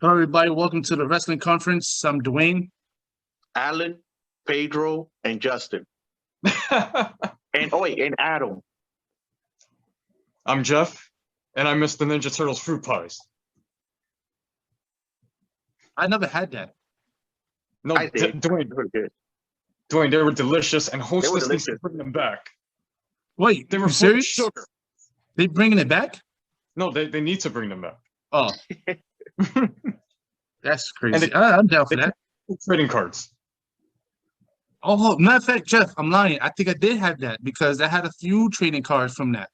Hello, everybody. Welcome to the wrestling conference. I'm Dwayne. Alan, Pedro, and Justin. And Adam. I'm Jeff, and I miss the Ninja Turtles fruit pies. I never had that. No, I did. Dwayne, Good. Dwayne, they were delicious, and They Hostess were needs to delicious. bring them back. Wait, They you were full of serious? sugar. They bringing it back? No, they need to bring them back. Oh, that's And crazy. I'm down for they that. trading cards. Oh, matter of fact, Jeff, I'm lying. I think I did have that because I had a few trading cards from that.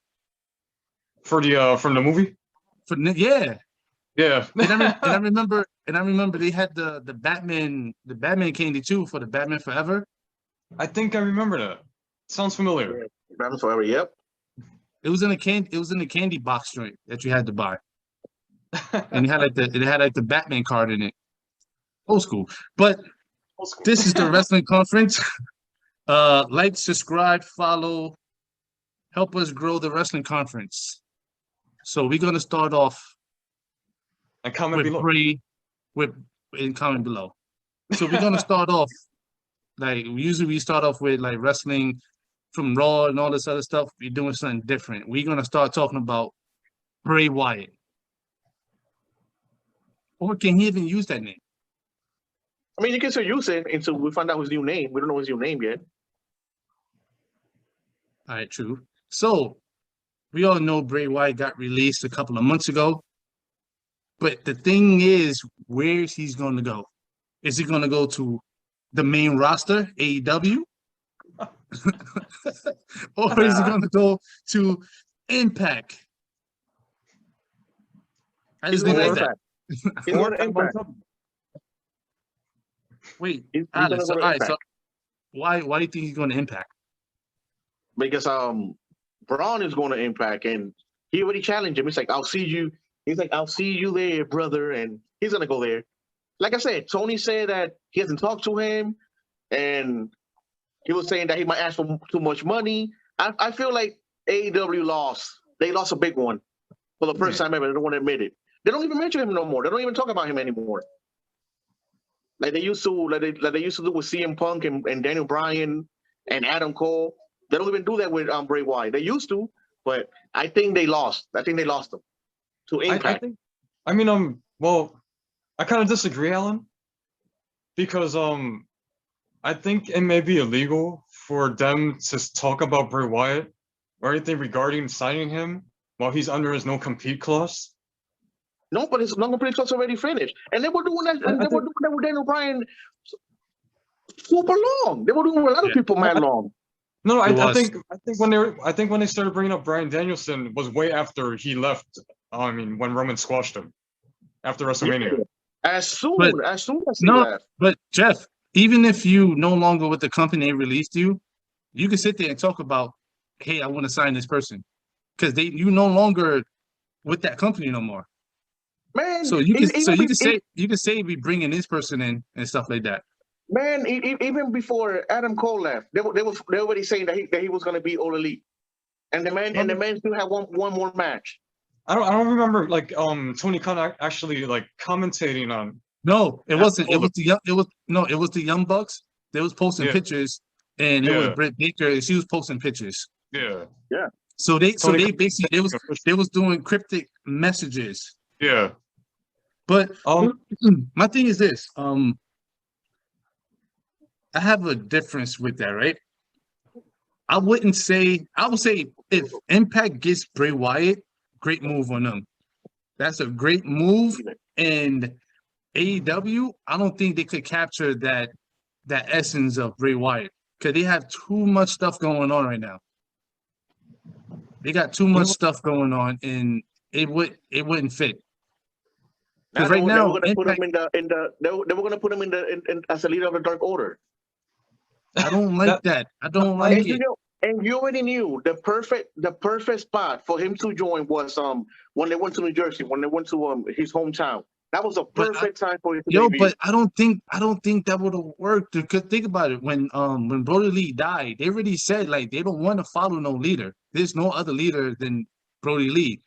For the from the movie? Yeah, Yeah. and I remember they had the Batman candy too for the Batman Forever. I think I remember that. Sounds familiar. Batman Forever, yep. It was in a candy box joint that you had to buy, and it had like the Batman card in it. Old school, but. Old school. This is the wrestling conference. Like, subscribe, follow, help us grow the wrestling conference. So we're gonna start off And comment with below. comment below. So we're gonna start off like usually we start off with like wrestling from Raw and all this other stuff. We're doing something different. We're gonna start talking about Bray Wyatt. Or can he even use that name? I mean, you can still use it until we find out his new name. We don't know his new name yet. All right, true. So we all know Bray Wyatt got released a couple of months ago. But the thing is, where's he's going to go? Is he going to go to the main roster, AEW? Or is he going to go to Impact? I just didn't like that. He's going to Impact. Wait, He's Alex, gonna go to all right, Impact. so why do you think he's going to Impact? Because Braun is going to Impact, and he already challenged him. He's like, I'll see you. He's like, I'll see you there, brother. And he's going to go there. Like I said, Tony said that he hasn't talked to him, and he was saying that he might ask for too much money. I feel like AEW lost. They lost a big one for the first time ever. They don't want to admit it. They don't even mention him no more. They don't even talk about him anymore. Like they used to, like they used to do with CM Punk and Daniel Bryan and Adam Cole. They don't even do that with Bray Wyatt. They used to, but I think they lost. I think they lost them to Impact. Well, I kind of disagree, Alan, because I think it may be illegal for them to talk about Bray Wyatt or anything regarding signing him while he's under his no-compete clause. No, but his non-compete clause already finished, and they were doing that. And they were doing that with Daniel Bryan super long. They were doing with a lot of people mad long. No, I think when they started bringing up Bryan Danielson was way after he left. I mean, when Roman squashed him after WrestleMania. Yeah. As soon as he left. But Jeff, even if you no longer with the company they released you, you can sit there and talk about, hey, I want to sign this person, because you no longer with that company no more. Man, so you can say we bringing this person in and stuff like that. Man, even before Adam Cole left, they already saying that he was going to be All Elite, and the man still had one more match. I don't remember like Tony Khan actually like commentating on. No, it wasn't. It was the Young Bucks. They was posting pictures, and it was Britt Baker, and she was posting pictures. Yeah. So they basically they was doing cryptic messages. Yeah. But my thing is this. I have a difference with that, right? I would say if Impact gets Bray Wyatt, great move on them. That's a great move. And AEW, I don't think they could capture that essence of Bray Wyatt because they have too much stuff going on right now. They got too much stuff going on, and it wouldn't fit. Because right now, they were going to put him in as a leader of the Dark Order. I don't like that. I don't like it. And you already knew the perfect spot for him to join was when they went to New Jersey, when they went to his hometown. That was a perfect time for him to debut. But I don't think that would have worked. Because think about it, when Brody Lee died, they already said like they don't want to follow no leader. There's no other leader than Brody Lee.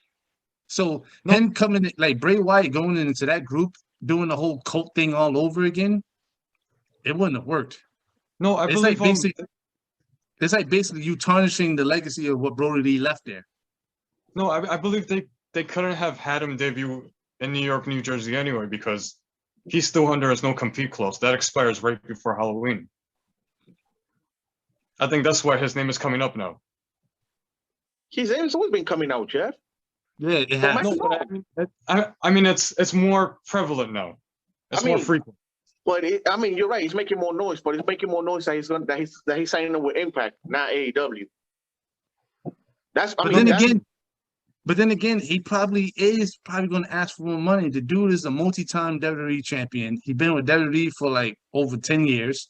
So him coming like Bray Wyatt going into that group doing the whole cult thing all over again, it wouldn't have worked. No, I It's believe like basically you tarnishing the legacy of what Brody Lee left there. no, I believe they couldn't have had him debut in New York, New Jersey anyway, because he's still under his no compete clause. That expires right before Halloween. I think that's why his name is coming up now. His name's always been coming out, Jeff. Yeah, it So has. Michael- No, but I mean it's more prevalent now. It's more frequent. But you're right. He's making more noise, but he's making more noise that he's signing up with Impact, not AEW. But then again, he probably going to ask for more money. The dude is a multi-time WWE champion. He's been with WWE for like over 10 years.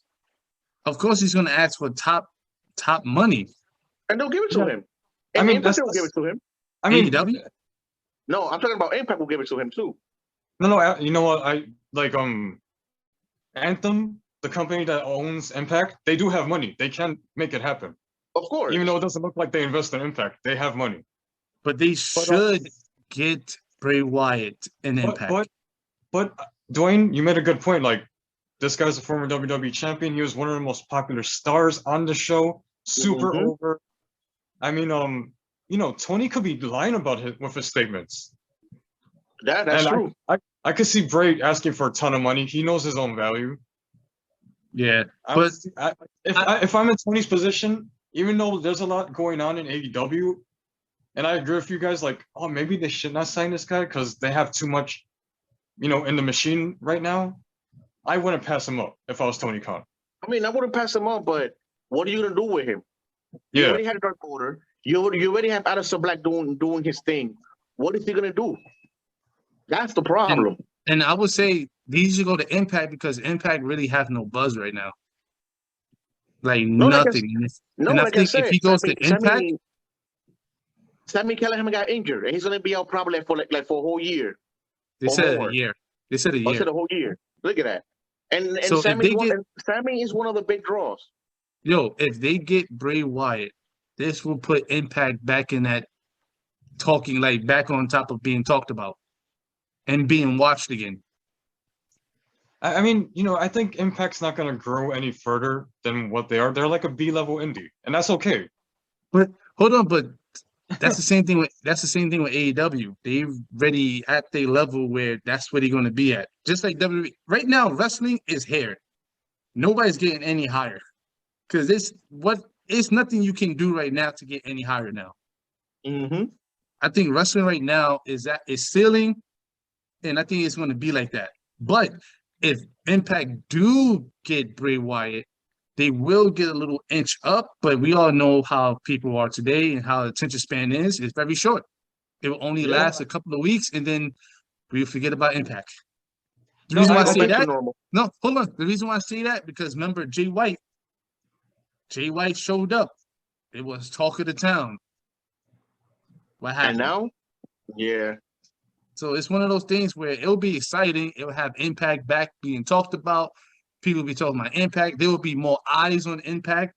Of course, he's going to ask for top money. And they'll give it to him. I And mean, Impact will give it to him. I mean, AEW? No, I'm talking about Impact will give it to him too. no, you know what? I like Anthem, the company that owns Impact. They do have money. They can make it happen. Of course. Even though it doesn't look like they invest in Impact, they have money. But they should get Bray Wyatt in Impact. But Dwayne, you made a good point. Like, this guy's a former WWE champion. He was one of the most popular stars on the show. Super over. I mean, Tony could be lying about with his statements. That's true. I could see Bray asking for a ton of money. He knows his own value. Yeah, but if I'm in Tony's position, even though there's a lot going on in AEW, and I agree with you guys, like, oh, maybe they should not sign this guy because they have too much, in the machine right now. I wouldn't pass him up if I was Tony Khan. I mean, I wouldn't pass him up, but what are you gonna do with him? You already had Dark Order. You already have Aleister Black doing his thing. What is he gonna do? That's the problem. And I would say these should go to Impact because Impact really have no buzz right now. Like nothing. If he goes to Impact, Sami Callihan got injured, and he's gonna be out probably for like for a whole year. They said a year. They said a year. I said a whole year. Look at that. And so Sami is one of the big draws. Yo, if they get Bray Wyatt, this will put Impact back in that talking, like back on top of being talked about and being watched again. I mean, I think Impact's not going to grow any further than what they are. They're like a B-level indie, and that's okay. But hold on, but that's the same thing with AEW. They're already at their level where that's where they're going to be at. Just like WWE. Right now, wrestling is here. Nobody's getting any higher. Because it's nothing you can do right now to get any higher now. I think wrestling right now is ceiling, and I think it's going to be like that. But if Impact do get Bray Wyatt, they will get a little inch up. But we all know how people are today and how the attention span is. It's very short. It will only last a couple of weeks, and then we forget about Impact. The reason why I say that? No, hold on. The reason why I say that because remember Jay White showed up. It was talk of the town. What happened? And now? Yeah. So it's one of those things where it'll be exciting. It'll have Impact back being talked about. People will be talking about Impact. There will be more eyes on Impact.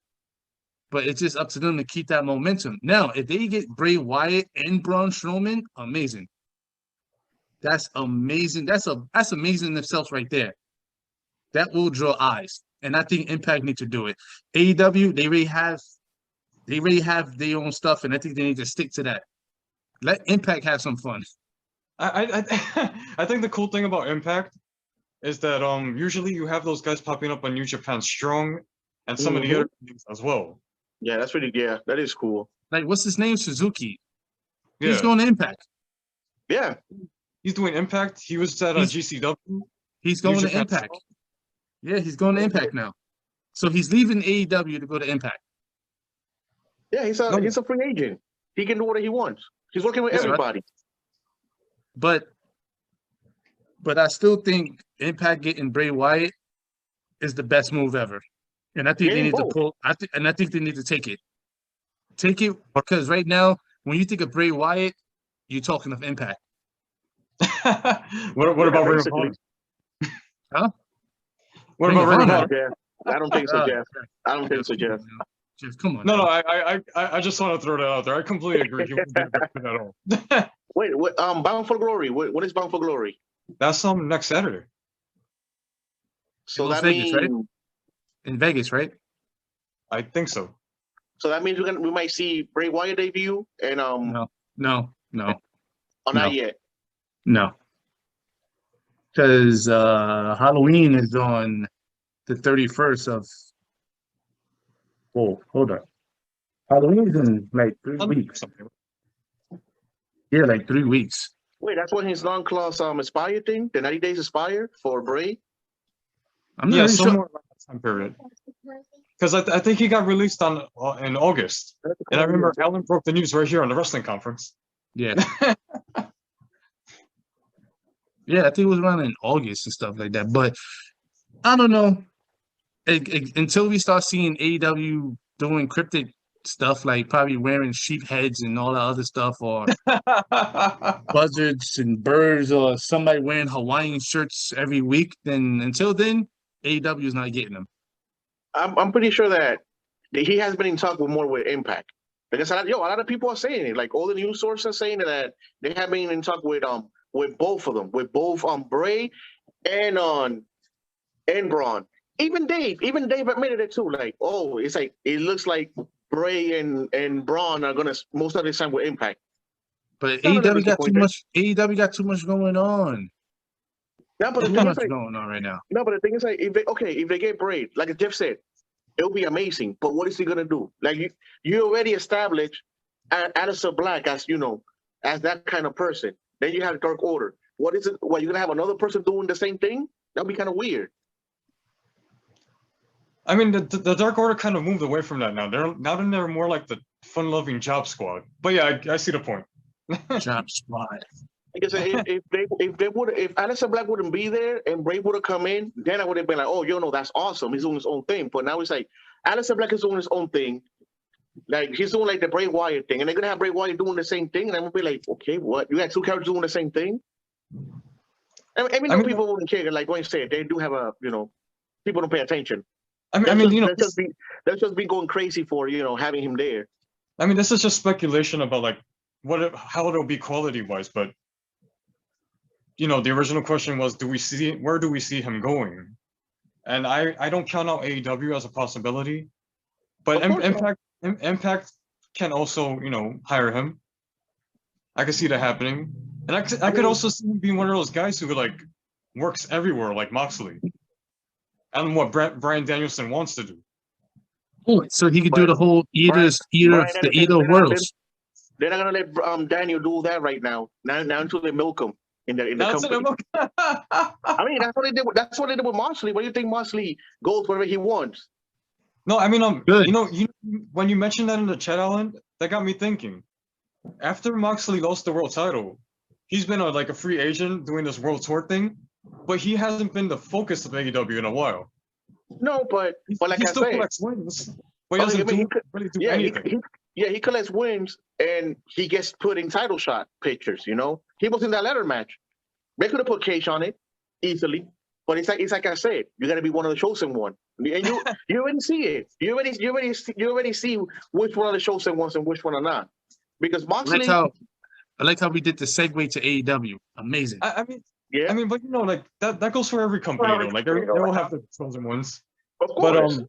But it's just up to them to keep that momentum. Now, if they get Bray Wyatt and Braun Strowman, amazing. That's amazing. That's amazing in itself right there. That will draw eyes. And I think Impact need to do it. AEW, they already have their own stuff, and I think they need to stick to that. Let Impact have some fun. I think the cool thing about Impact is that usually you have those guys popping up on New Japan Strong and some of the other things as well. Yeah, that is cool. Like what's his name? Suzuki. Yeah. He's going to Impact. Yeah. He's doing Impact. He was at GCW. He's going to Impact. Strong. Yeah, he's going to Impact now. So he's leaving AEW to go to Impact. Yeah, he's a free agent. He can do whatever he wants. He's working with everybody. Right. But I still think Impact getting Bray Wyatt is the best move ever. And I think they need to pull. I think they need to take it. Take it because right now, when you think of Bray Wyatt, you're talking of Impact. What about Ring of Honor? Huh? What about Ring of Honor? Yeah, I don't think so, Jeff. I don't think so, Jeff. Jeff, come on. No, I just want to throw that out there. I completely agree. He won't get at all. Wait, Bound for Glory. What is Bound for Glory? That's Next Saturday. So Las that Vegas, right? means In Vegas, right? I think so. so that means we might see Bray Wyatt debut and No, no, no, oh, not no, yet. no. Because Halloween is on the 31st of. Whoa, hold on. Halloween is in like 3 weeks. Something. Yeah, like 3 weeks. Wait, that's when his non-clause Aspire thing, the 90 days Aspire for Bray. I'm not Yeah, really somewhere sure. around that time period. Because I think he got released on in August, and I remember Alan broke the news right here on the wrestling conference. Yeah. Yeah, I think it was around in August and stuff like that. But I don't know. Until we start seeing AEW doing cryptic stuff, like probably wearing sheep heads and all that other stuff, or buzzards and birds, or somebody wearing Hawaiian shirts every week, then until then, AEW is not getting them. I'm pretty sure that he has been in talk with more with Impact. Because a lot of people are saying it. Like all the news sources are saying that they have been in talk with both of them, with both Bray and Braun. Even Dave admitted it too. Like, oh, it's like it looks like Bray and Braun are gonna most of the time with Impact. But Not really AEW got too disappointed. much. AEW got too much going on. No, but the Too thing much is, like, going on right now. no, but the thing is, like, if they get Bray, like Jeff said, it'll be amazing. But what is he gonna do? Like you already established Aleister Black as as that kind of person. Then you have Dark Order. What is it? What, you're gonna have another person doing the same thing? That'd be kind of weird. I mean, the Dark Order kind of moved away from that now. They're more like the fun-loving job squad. But yeah, I see the point. Job squad. Because if Aleister Black wouldn't be there and Bray would have come in, then I would have been like, oh, that's awesome. He's doing his own thing. But now it's like Aleister Black is doing his own thing. Like he's doing like the Bray Wyatt thing, and they're gonna have Bray Wyatt doing the same thing, and I'm gonna be like, okay, what? You got two characters doing the same thing? I mean, people wouldn't care. Like Wayne said, they do have people don't pay attention. They'll just be going crazy for having him there. I mean, this is just speculation about like how it'll be quality-wise, but the original question was, where do we see him going? And I don't count out AEW as a possibility, but Impact can also hire him. I could see that happening, and I could also see him being one of those guys who like works everywhere like Moxley, and what Bryan Danielson wants to do. So he could do the whole eater of worlds. They're not gonna let Daniel do that right now. Now until they milk him in the company. I mean, that's what they did. That's what they did with Moxley. What do you think Moxley goes wherever he wants? No, I mean, Good. When you mentioned that in the chat, Alan, that got me thinking. After Moxley lost the world title, he's been like a free agent doing this world tour thing, but he hasn't been the focus of AEW in a while. No, but like he I still said, collects wins, but he doesn't really do anything. He collects wins and he gets put in title shot pictures. He was in that ladder match. They could have put Cage on it easily, but it's like I said, you got to be one of the chosen one, and you already see it. You already see which one of the chosen ones and which one are not. Because Moxley, I like how we did the segue to AEW. Amazing. I mean, but like that goes for every company. Like they all have the chosen ones. Of course.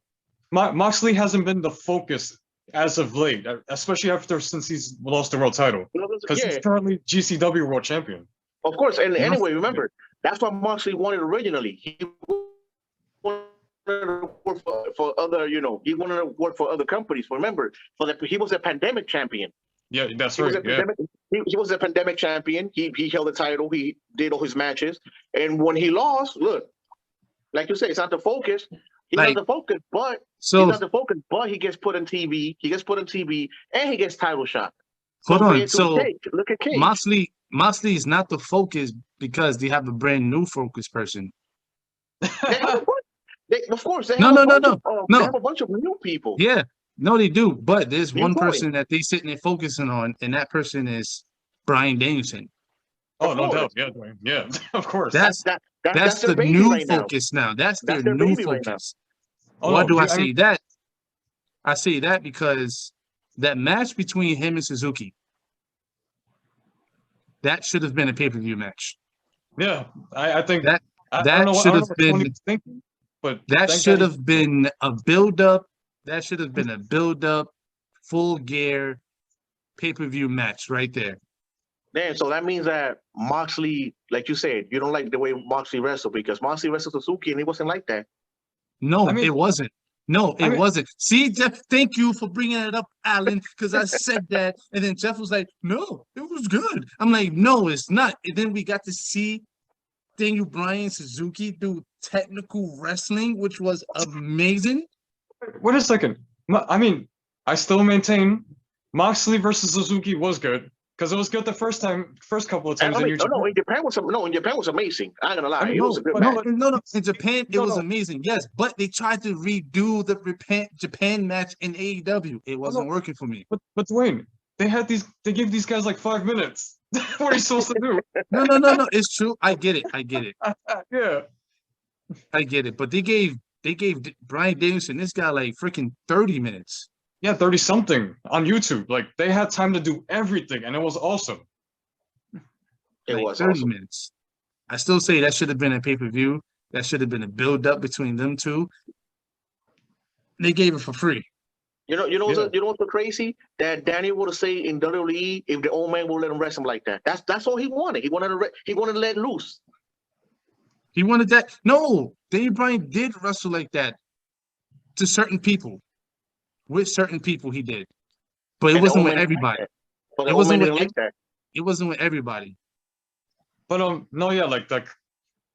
But Moxley hasn't been the focus as of late, especially since he's lost the world title, because he's currently GCW world champion. Of course, and anyway, remember that's what Moxley wanted originally. He wanted to work for other, he wanted to work for other companies. Remember, he was a pandemic champion. Yeah, that's right. He was a pandemic champion. He held the title. He did all his matches, and when he lost, look, like you said, it's not the focus. He's not the focus, but he gets put on TV. He gets put on TV, and he gets title shot. Hold on. So look at Cage. Moxley is not the focus because they have a brand new focus person. Of course, they have a bunch of new people. Yeah, no, they do. But there's one person that they sitting there focusing on, and that person is Bryan Danielson. Oh, no doubt. Yeah, Dwayne. Yeah, of course. That's the new focus now. That's their new focus. Why do I say that? I say that because that match between him and Suzuki, that should have been a pay-per-view match. Yeah, I think that should have been. But That thank should God have been a build-up. That should have been a build-up, full gear pay-per-view match right there. Damn, so that means that Moxley, like you said, you don't like the way Moxley wrestled because Moxley wrestled Suzuki and he wasn't like that. No, I mean, it wasn't. No, I it mean, wasn't. See, Jeff, thank you for bringing it up, Alan, because I said that. And then Jeff was like, no, it was good. I'm like, no, it's not. And then we got to see Daniel Bryan Suzuki do technical wrestling, which was amazing. wait a second. I mean, I still maintain Moxley versus Suzuki was good because it was good the first couple of times I in mean, New Japan. in Japan was amazing. I ain't gonna lie, I mean, it was a good but- match. No. In Japan, it No, was no. amazing. Yes, but they tried to redo the Japan match in AEW. It wasn't working for me. But Dwayne, they gave these guys like 5 minutes. What are you supposed to do? No. It's true. I get it. Yeah. I get it. But they gave Bryan Danielson, this guy, like freaking 30 minutes. Yeah, 30 something on YouTube. Like they had time to do everything and it was awesome. It Like was 30 awesome. minutes. I still say that should have been a pay-per-view. That should have been a build-up between them two. They gave it for free. You know Yeah. what's so crazy? That Danny would have said in WWE if the old man would let him wrestle like that. That's all he wanted. He wanted to let loose. He wanted that. No, Daniel Bryan did wrestle like that to certain people. With certain people, he did. But it And the wasn't old with man didn't like everybody. that. But the It old wasn't man with didn't like that. It wasn't with everybody. But no, yeah, like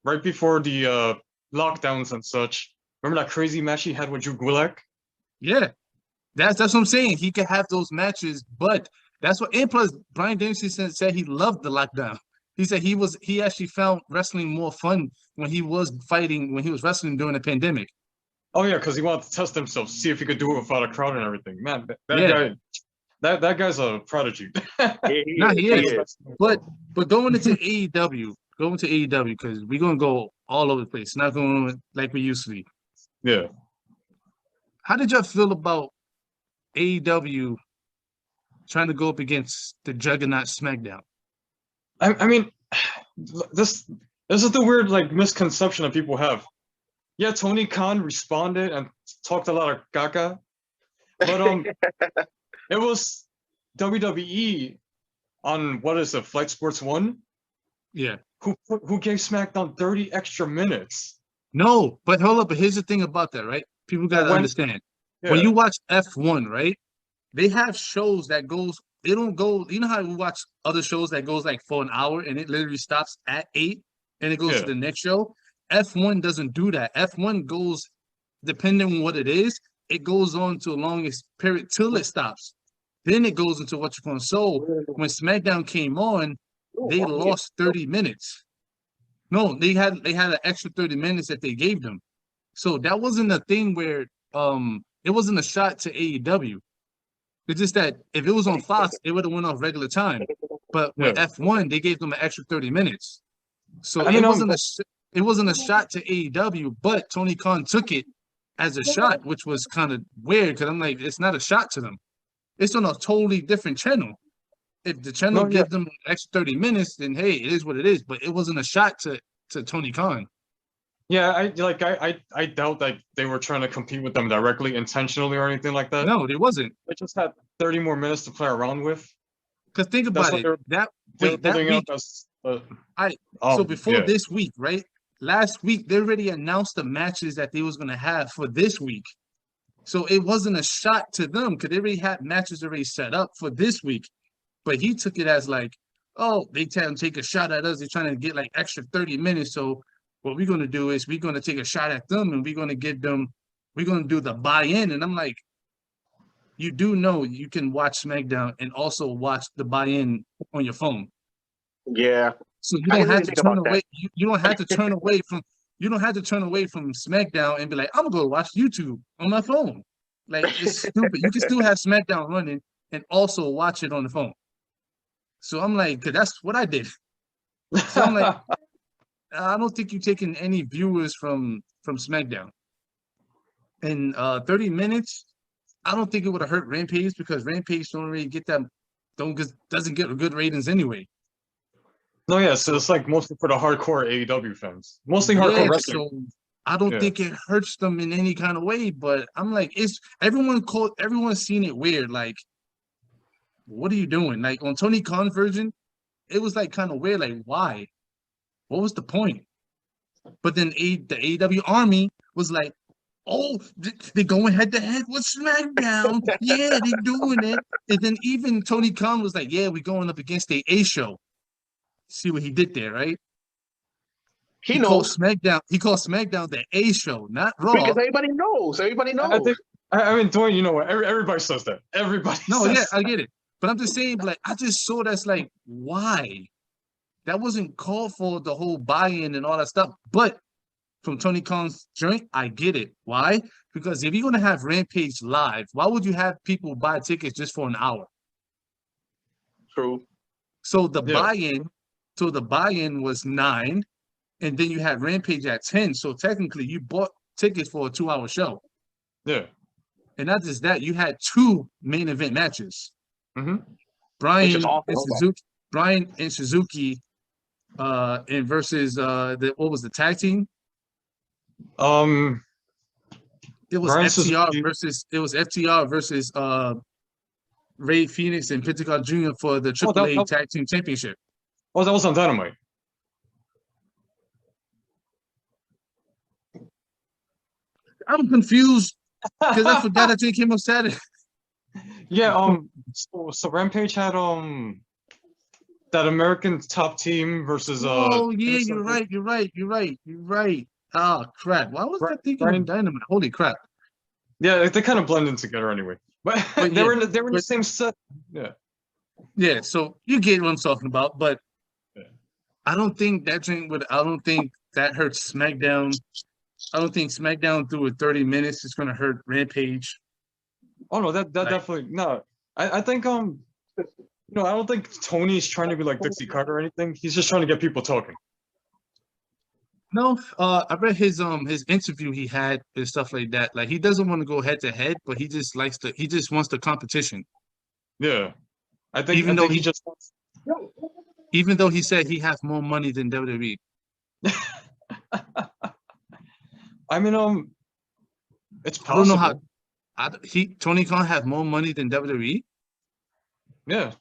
right before the lockdowns and such. Remember that crazy match he had with Drew Gulak? Yeah. That's what I'm saying. He could have those matches, but that's what. And plus, Bryan Danielson said he loved the lockdown. He said he actually found wrestling more fun when he was wrestling during the pandemic. Oh yeah, because he wanted to test himself, see if he could do it without a crowd and everything. Man, that Yeah. guy, that guy's a prodigy. Yeah, He is. But going into AEW, because we're gonna go all over the place, not going like we used to be. Yeah. How did y'all feel about AEW trying to go up against the Juggernaut SmackDown? I mean, this is the weird like misconception that people have. Yeah, Tony Khan responded and talked a lot of caca, but it was WWE on what is it, Flight Sports 1? Yeah. Who gave SmackDown 30 extra minutes. No, but hold up. But here's the thing about that, right? People gotta understand. Yeah. When you watch F1, right? They have shows that goes. They don't go. You know how we watch other shows that goes like for an hour and it literally stops at 8 and it goes to the next show. F1 doesn't do that. F1 goes, depending on what it is, it goes on to a longest period till it stops. Then it goes into what you're going to. So when SmackDown came on, they lost 30 minutes. No, they had an extra 30 minutes that they gave them. So that wasn't a thing where it wasn't a shot to AEW. It's just that if it was on Fox, it would have went off regular time. But with F1, they gave them an extra 30 minutes. So it wasn't a shot to AEW, but Tony Khan took it as a shot, which was kind of weird because I'm like, it's not a shot to them. It's on a totally different channel. If the channel gives them an extra 30 minutes, then hey, it is what it is. But it wasn't a shot to Tony Khan. Yeah, I doubt that they were trying to compete with them directly, intentionally, or anything like that. No, it wasn't. They just had 30 more minutes to play around with. Because think about it. That week, so before this week, right? Last week, they already announced the matches that they was going to have for this week. So it wasn't a shot to them because they already had matches already set up for this week. But he took it as like, oh, they tell them take a shot at us. They're trying to get like extra 30 minutes. So what we're going to do is we're going to take a shot at them and we're going to do the buy-in. And I'm like, you do know you can watch SmackDown and also watch the buy-in on your phone. Yeah. So you don't have to turn away. You don't have to turn away from. You don't have to turn away from SmackDown and be like, I'm gonna go watch YouTube on my phone. Like it's stupid. You can still have SmackDown running and also watch it on the phone. So I'm like, cause that's what I did. So I'm like, I don't think you're taking any viewers from SmackDown. In 30 minutes, I don't think it would have hurt Rampage because Rampage don't really get that. Doesn't get good ratings anyway. No, yeah, so it's like mostly for the hardcore AEW fans, mostly hardcore wrestling. So I don't Yeah. think it hurts them in any kind of way. But I'm like, everyone's seen it weird. Like, what are you doing? Like on Tony Khan's version, it was like kind of weird. Like, why? What was the point? But then the AEW Army was like, oh, they're going head to head with SmackDown. Yeah, they're doing it. And then even Tony Khan was like, yeah, we're going up against the A show. See what he did there, right? He knows He called SmackDown the A show, not Raw. because everybody knows. Everybody knows. I think. I mean, Dwayne, you know what? Everybody says that. Everybody. No, says yeah, that. I get it. But I'm just saying, like, I just saw that's like, why? That wasn't called for the whole buy-in and all that stuff. But from Tony Khan's joint, I get it. Why? Because if you're gonna have Rampage live, why would you have people buy tickets just for an hour? True. So the Yeah. buy-in was 9, and then you had Rampage at 10. So technically, you bought tickets for a 2-hour show. Yeah. And not just that, you had 2 main event matches. Mm-hmm. Which is awesome. Brian and Suzuki, and versus what was the tag team? It was Brian FTR versus Ray Phoenix and Pentagon Jr. for the AAA Tag Team Championship. Oh, that was on Dynamite. I'm confused because I forgot that they came on Saturday. Yeah. So Rampage had that American top team versus Oh yeah, you're right. Oh crap! Why was I thinking of Dynamite? Holy crap! Yeah, they kind of blend in together anyway. But they were in the same set. Yeah. Yeah, so you get what I'm talking about, but Yeah. I don't think that hurts SmackDown. I don't think SmackDown through 30 minutes is gonna hurt Rampage. Oh no, that definitely no. I think I don't think Tony's trying to be like Dixie Carter or anything. He's just trying to get people talking. No, I read his interview he had and stuff like that. Like he doesn't want to go head to head, but he just wants the competition. Yeah. Even though he said he has more money than WWE. I mean, it's possible. I don't know how Tony Khan has more money than WWE. Yeah.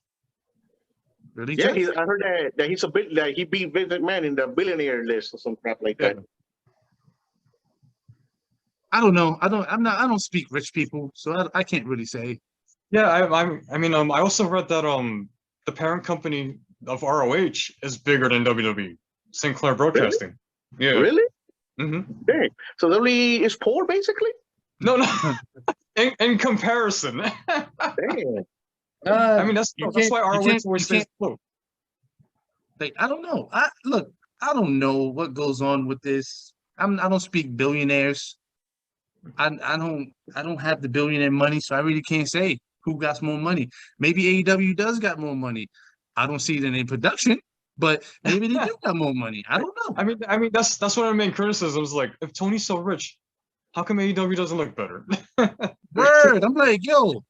Really? Yeah, I heard that he's a bit like he beat Vince McMahon in the billionaire list or some crap like that. I don't know. I don't speak rich people, so I can't really say. Yeah, I also read that the parent company of ROH is bigger than WWE, Sinclair Broadcasting. Really? Yeah. Really? Mm-hmm. Dang. So WWE is poor, basically. No. in comparison. Dang. I mean, that's why ROH always stays afloat. Like I don't know. I don't know what goes on with this. I don't speak billionaires. I don't have the billionaire money, so I really can't say who got more money. Maybe AEW does got more money. I don't see it in production, but maybe they do got more money. I don't know. I mean that's one of the main criticisms. Like, if Tony's so rich, how come AEW doesn't look better? Word. I'm like, yo,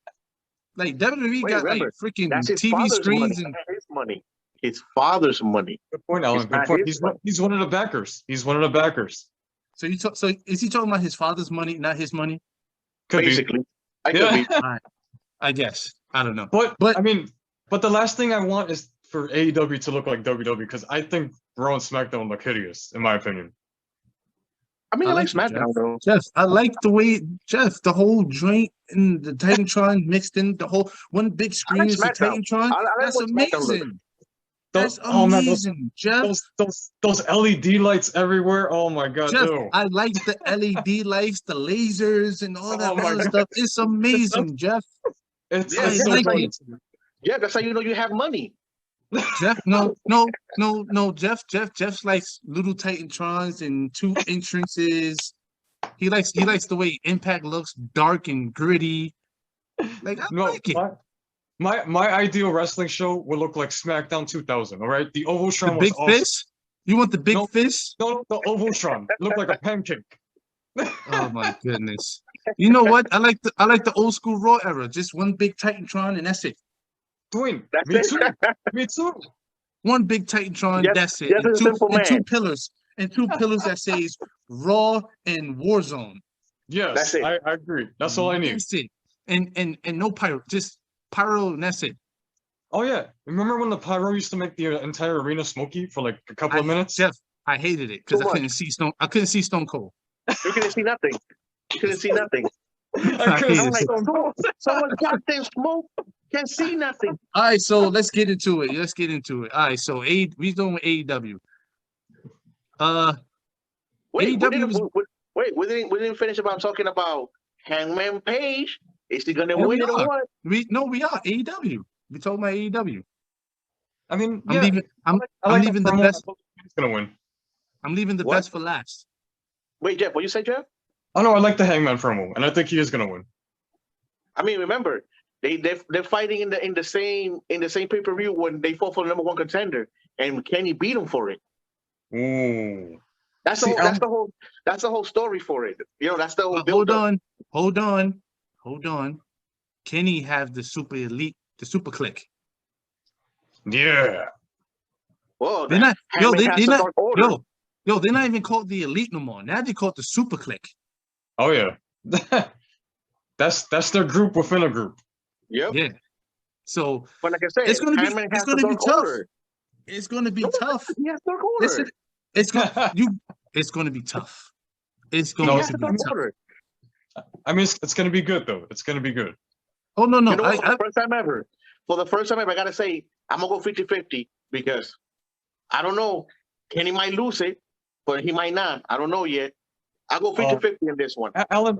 like WWE got remember, like freaking that's his TV screens money. and His money. His father's money. Good point, Alan. Good point. He's one of the backers. He's one of the backers. So so is he talking about his father's money, not his money? Could basically. Be. Could be. I guess. I don't know. But I mean, the last thing I want is for AEW to look like WWE, because I think Raw and SmackDown look hideous, in my opinion. I mean, I like SmackDown though. Jeff, I like the way the whole joint and the Titantron mixed in, the whole one big screen is the Titantron. That's amazing. That's amazing, Jeff. Those LED lights everywhere. Oh my god, Jeff, no. I like the LED lights, the lasers, and all that other stuff. It's amazing, Jeff. It's Yeah, that's how you know you have money. Jeff, no. Jeff likes little Titantrons and 2 entrances. He likes the way Impact looks, dark and gritty. Like I like it. My ideal wrestling show would look like SmackDown 2000. All right, the Ovaltron the big was awesome. fist. You want the big fist? No, the Ovaltron looked like a pancake. Oh my goodness! You know what? I like the old school Raw era. Just one big Titantron and that's it. Dwayne, me too. One big Titantron, that's it. And 2 pillars. And 2 pillars that says Raw, and Warzone. Yes, That's it. I agree. That's all I need. That's it. And no pyro, just pyro, and that's it. Oh yeah, remember when the pyro used to make the entire arena smoky for like a couple of minutes? Jeff, I hated it because Too I couldn't see Stone. I couldn't see Stone Cold. You couldn't see nothing. You couldn't see nothing. I hate I'm it. like, someone got their smoke. Can't see nothing. All right, so let's get into it. All right, so we doing with AEW. Wait, AEW we didn't finish about talking about Hangman Page. Is he gonna Yeah, win we it or are. what? We are AEW. We talking about AEW. I mean, I'm yeah, leaving. I'm I like leaving the promo. best. He's gonna win. I'm leaving the What? best for last. Wait, Jeff, what you say, Jeff? Oh no, I like the Hangman promo, and I think he is gonna win. I mean, remember, they're fighting in the same pay-per-view when they fought for the number one contender, and Kenny beat him for it. Ooh. That's the whole story for it. You know, that's the whole Hold build-up. on. Kenny have the super elite, the super click. Yeah. Well, They're not. Yo, Hangman has they're the not. Dark Order. Yo, they're not even called the elite no more. Now they call it the super click. Oh yeah. That's their group within a group. Yep. Yeah. So But like I said, it's gonna Hangman be. It's has the gonna be Dark tough. Order. It's gonna be No, tough. He has Dark Order. Listen, it's gonna It's gonna be tough. It's He going has to the be Dark tough. Order. I mean, it's gonna be good though. It's gonna be good. Oh no. You know what? For the first time ever, I gotta say I'm gonna go 50-50 because I don't know. Kenny might lose it, but he might not. I don't know yet. I'll go 50-50 in this one. Alan,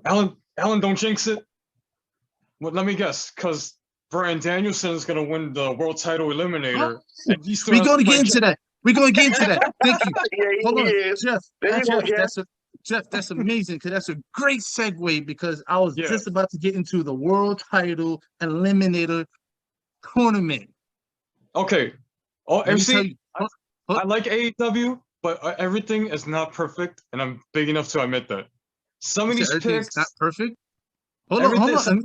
don't jinx it. Well, let me guess, because Bryan Danielson is gonna win the world title eliminator. And he still We're has gonna to get fight into that. We're gonna get into that. Thank you. Yeah, Hold he on, is. Jeff. There you go, Jeff. Jeff, that's amazing because that's a great segue because I was Yeah. just about to get into the world title eliminator tournament. Okay. Oh, Let me tell MC, you, I like AEW, but everything is not perfect, and I'm big enough to admit that. Some of these everything's picks, not perfect. Hold on.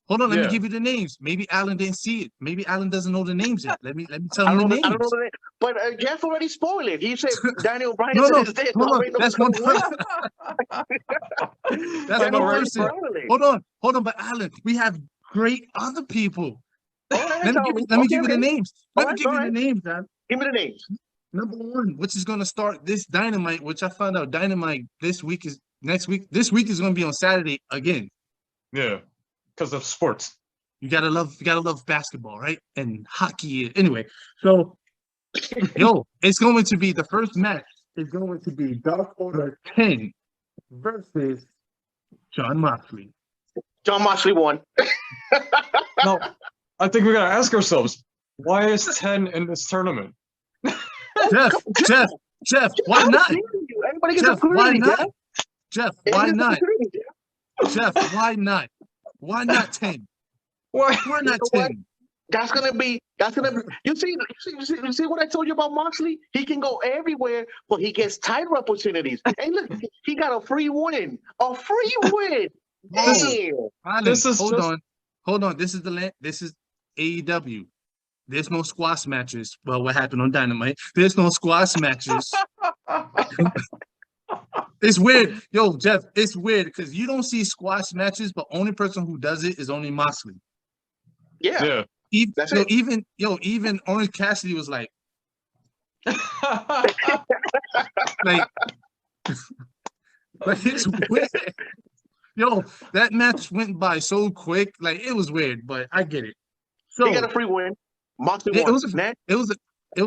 Let me Yeah. give you the names. Maybe Alan didn't see it. Maybe Alan doesn't know the names yet. Let me tell I him don't the know. I don't know names. the name. But Jeff already spoiled it. He said Daniel Bryan No, is this. hold on. That's one person. That's I know, one right? person. Hold on. But Alan, we have great other people. Let me give you the names. Let me give you the names, man. Give me the names. Number one, which is going to start this Dynamite, which I found out Dynamite this week is next week. This week is going to be on Saturday again. Yeah, because of sports. You gotta love basketball, right? And hockey. Anyway, so it's going to be the first match. Is going to be Dark Order 10 versus John Moxley. John Moxley won. No, I think we gotta ask ourselves, why is 10 in this tournament? Jeff, why not? Everybody gets Jeff, a why greedy, not? Jeff, why Everybody not? gets a greedy, Jeff. Jeff, why not? Why not 10? Why? Why not You know what? 10? That's gonna be. You see what I told you about Moxley? He can go everywhere, but he gets title opportunities. And look, he got a free win. A free win. Damn. Alan, This is hold on. This is AEW. There's no squash matches. Well, what happened on Dynamite? There's no squash matches. It's weird. Yo, Jeff, it's weird because you don't see squash matches, but only person who does it is only Moxley. Yeah. That's it. Even Orange Cassidy was like it's weird. Yo, that match went by so quick. Like, it was weird, but I get it. So He got a free win. Moxley it won. was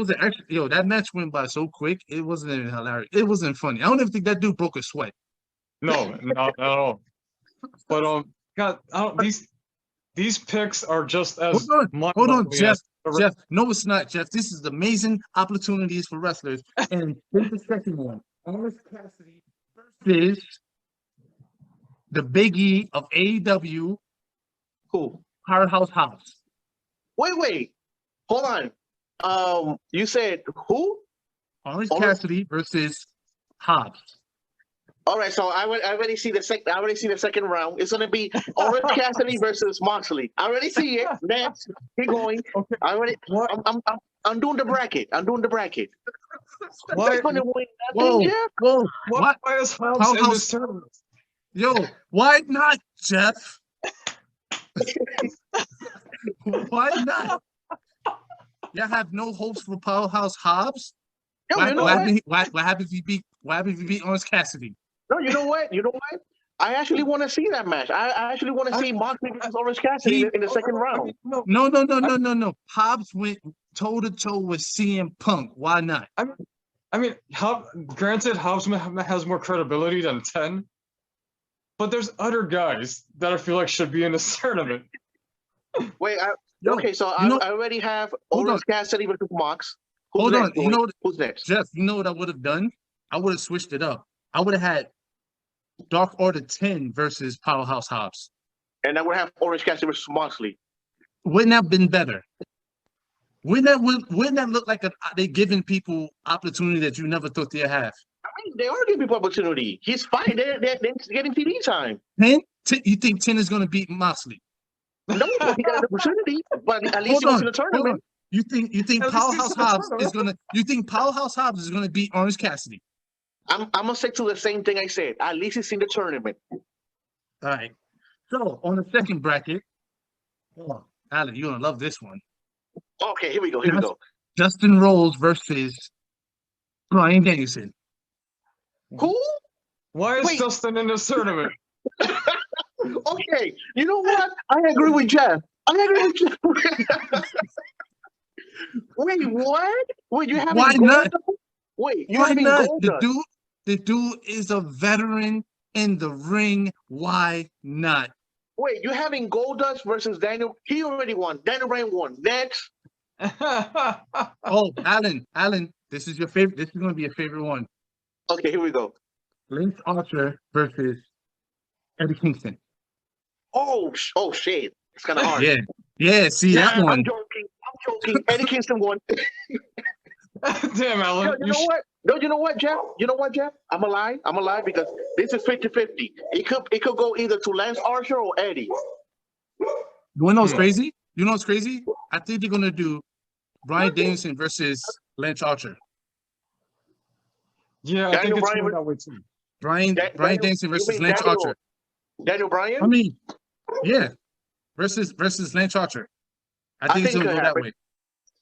an actually, that match went by so quick. It wasn't even hilarious. It wasn't funny. I don't even think that dude broke a sweat. No, not at all. But God, these picks are just as Hold on, Jeff. as- Jeff, no, it's not, Jeff. This is amazing opportunities for wrestlers. And here's the second one. Orange Cassidy versus the Big E of AEW, Who? Powerhouse Hobbs. Wait. Hold on. You said who? Orange Cassidy versus Hobbs. All right, so I already see the second round. It's gonna be Orange Cassidy versus Moxley. I already see it. Next, keep going. Okay. I'm doing the bracket. Why? He's gonna win Whoa, nothing, Jeff. whoa, Why what? is Hobbs in Powerhouse- this tournament? Yo, why not, Jeff? Why not? Y'all have no hopes for Powerhouse Hobbs? Yo, you know What happens if you beat? What happens if you beat Orange Cassidy? No, you know what? You know what? I actually want to see that match. I actually want to see Moxley versus Orange Cassidy in the second round. No, No. Hobbs went toe to toe with CM Punk. Why not? I mean, granted, Hobbs has more credibility than 10, but there's other guys that I feel like should be in this tournament. Wait, Yo, okay, so you know- I already have Hold Orange on. Cassidy versus Mox. Hold on. You know, Who's next? Jeff, you know what I would have done? I would have switched it up. I would have had Dark Order 10 versus Powerhouse Hobbs. And then we have Orange Cassidy versus Moxley. Wouldn't that have been better? Wouldn't that look like they giving people opportunity that you never thought they'd have? I mean, they are giving people opportunity. He's fine. They're getting TV time. 10? You think 10 is going to beat Moxley? No, but he got an opportunity. But at least Hold he was on, in the tournament. hold on. You think At least Powerhouse he's in the Hobbs tournament. is gonna? You think Powerhouse Hobbs is gonna beat Orange Cassidy? I'm gonna stick to the same thing I said. At least he's in the tournament. All right. So on the second bracket, hold on, Alan, you're gonna love this one. Okay, here we go. Here we go. Justin Rose versus Bryan Danielson. Who? Why is Wait. Justin in this tournament? Okay, you know what? I agree with Jeff. Wait, what? Wait, you having Why not? Goldust? Wait, you Why having not? Goldust? The dude is a veteran in the ring. Why not? Wait, you having Goldust versus Daniel? He already won. Daniel Bryan won. Next. Oh, Alan, this is your favorite. This is gonna be your favorite one. Okay, here we go. Lance Archer versus Eddie Kingston. Oh shit. It's kind of hard. Yeah. See that I'm one. joking. Eddie Kingston won. Damn, Alan. You know what? No, you know what, Jeff? I'm alive because this is 50-50. It could go either to Lance Archer or Eddie. You wanna know what's crazy? You know what's crazy? I think they're gonna do Bryan Danielson versus Lance Archer. Yeah, I Daniel think it's Bryan going that way too. Bryan Danielson versus Lance Archer. Daniel Bryan? I mean, yeah, versus Lance Archer. I think it's gonna go that way.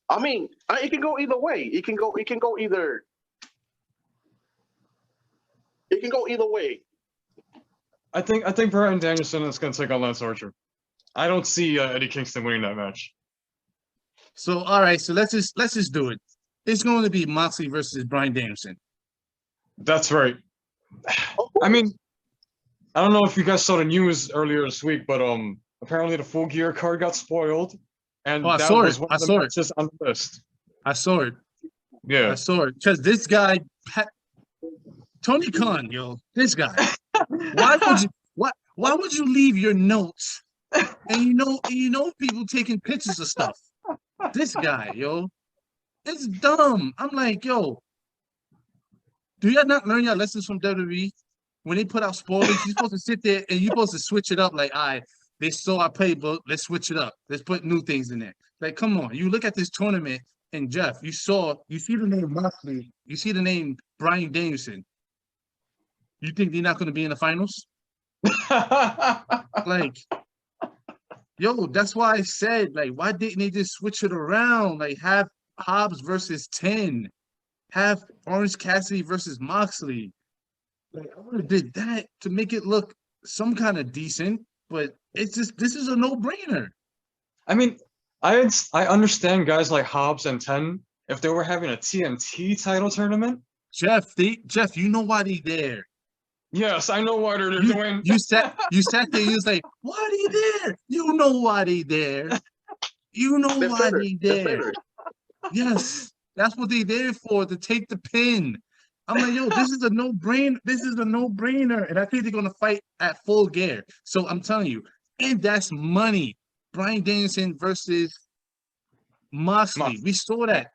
I mean, it can go either way. It can go either. It can go either way. I think Bryan Danielson is going to take on Lance Archer. I don't see Eddie Kingston winning that match. So all right, so let's just do it. It's going to be Moxley versus Bryan Danielson. That's right. I mean, I don't know if you guys saw the news earlier this week, but apparently the Full Gear card got spoiled, and Oh, I that saw was it. one I of the saw it. matches on the list. I saw it. Yeah. I saw it because this guy, Tony Khan, yo, this guy. Why would you leave your notes? And you know people taking pictures of stuff. This guy, yo, it's dumb. I'm like, yo, do y'all not learn your lessons from WWE? When they put out spoilers, you're supposed to sit there and you're supposed to switch it up. Like, all right, they stole our playbook. Let's switch it up. Let's put new things in there. Like, come on. You look at this tournament, and Jeff, you see the name Moxley, you see the name Bryan Danielson. You think they're not going to be in the finals? Like, yo, that's why I said, like, why didn't they just switch it around? Like, have Hobbs versus 10. Have Orange Cassidy versus Moxley. Like, I would have did that to make it look some kind of decent, but it's just, this is a no-brainer. I mean, I understand guys like Hobbs and 10 if they were having a TNT title tournament. Jeff, you know why they there. Yes, I know what they're doing. You sat there, you was like, why are they there? You know why they there. You know why they there. Yes, that's what they there for, to take the pin. I'm like, yo, this is a no-brainer. This is a no-brainer. And I think they're going to fight at Full Gear. So I'm telling you, and that's money. Bryan Danielson versus Moxley. We saw that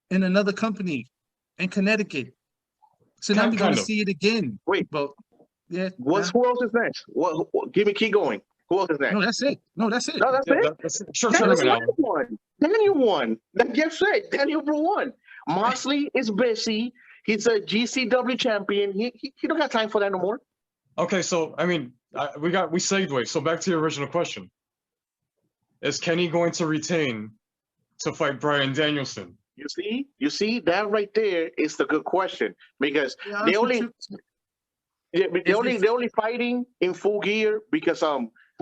in another company in Connecticut. So now we're going to see it again. Wait, but yeah. Who else is next? What? Keep going. Who else is next? No, that's it. No, that's Yeah, it. that's it. Sure, Daniel tournament, Alan. won. Daniel won. Like Jeff said, Daniel won. Moxley is busy. He's a GCW champion. He don't have time for that no more. Okay, so I mean, we segued. So back to your original question: is Kenny going to retain to fight Bryan Danielson? You see that right there is the good question because Yeah, they only fighting in Full Gear because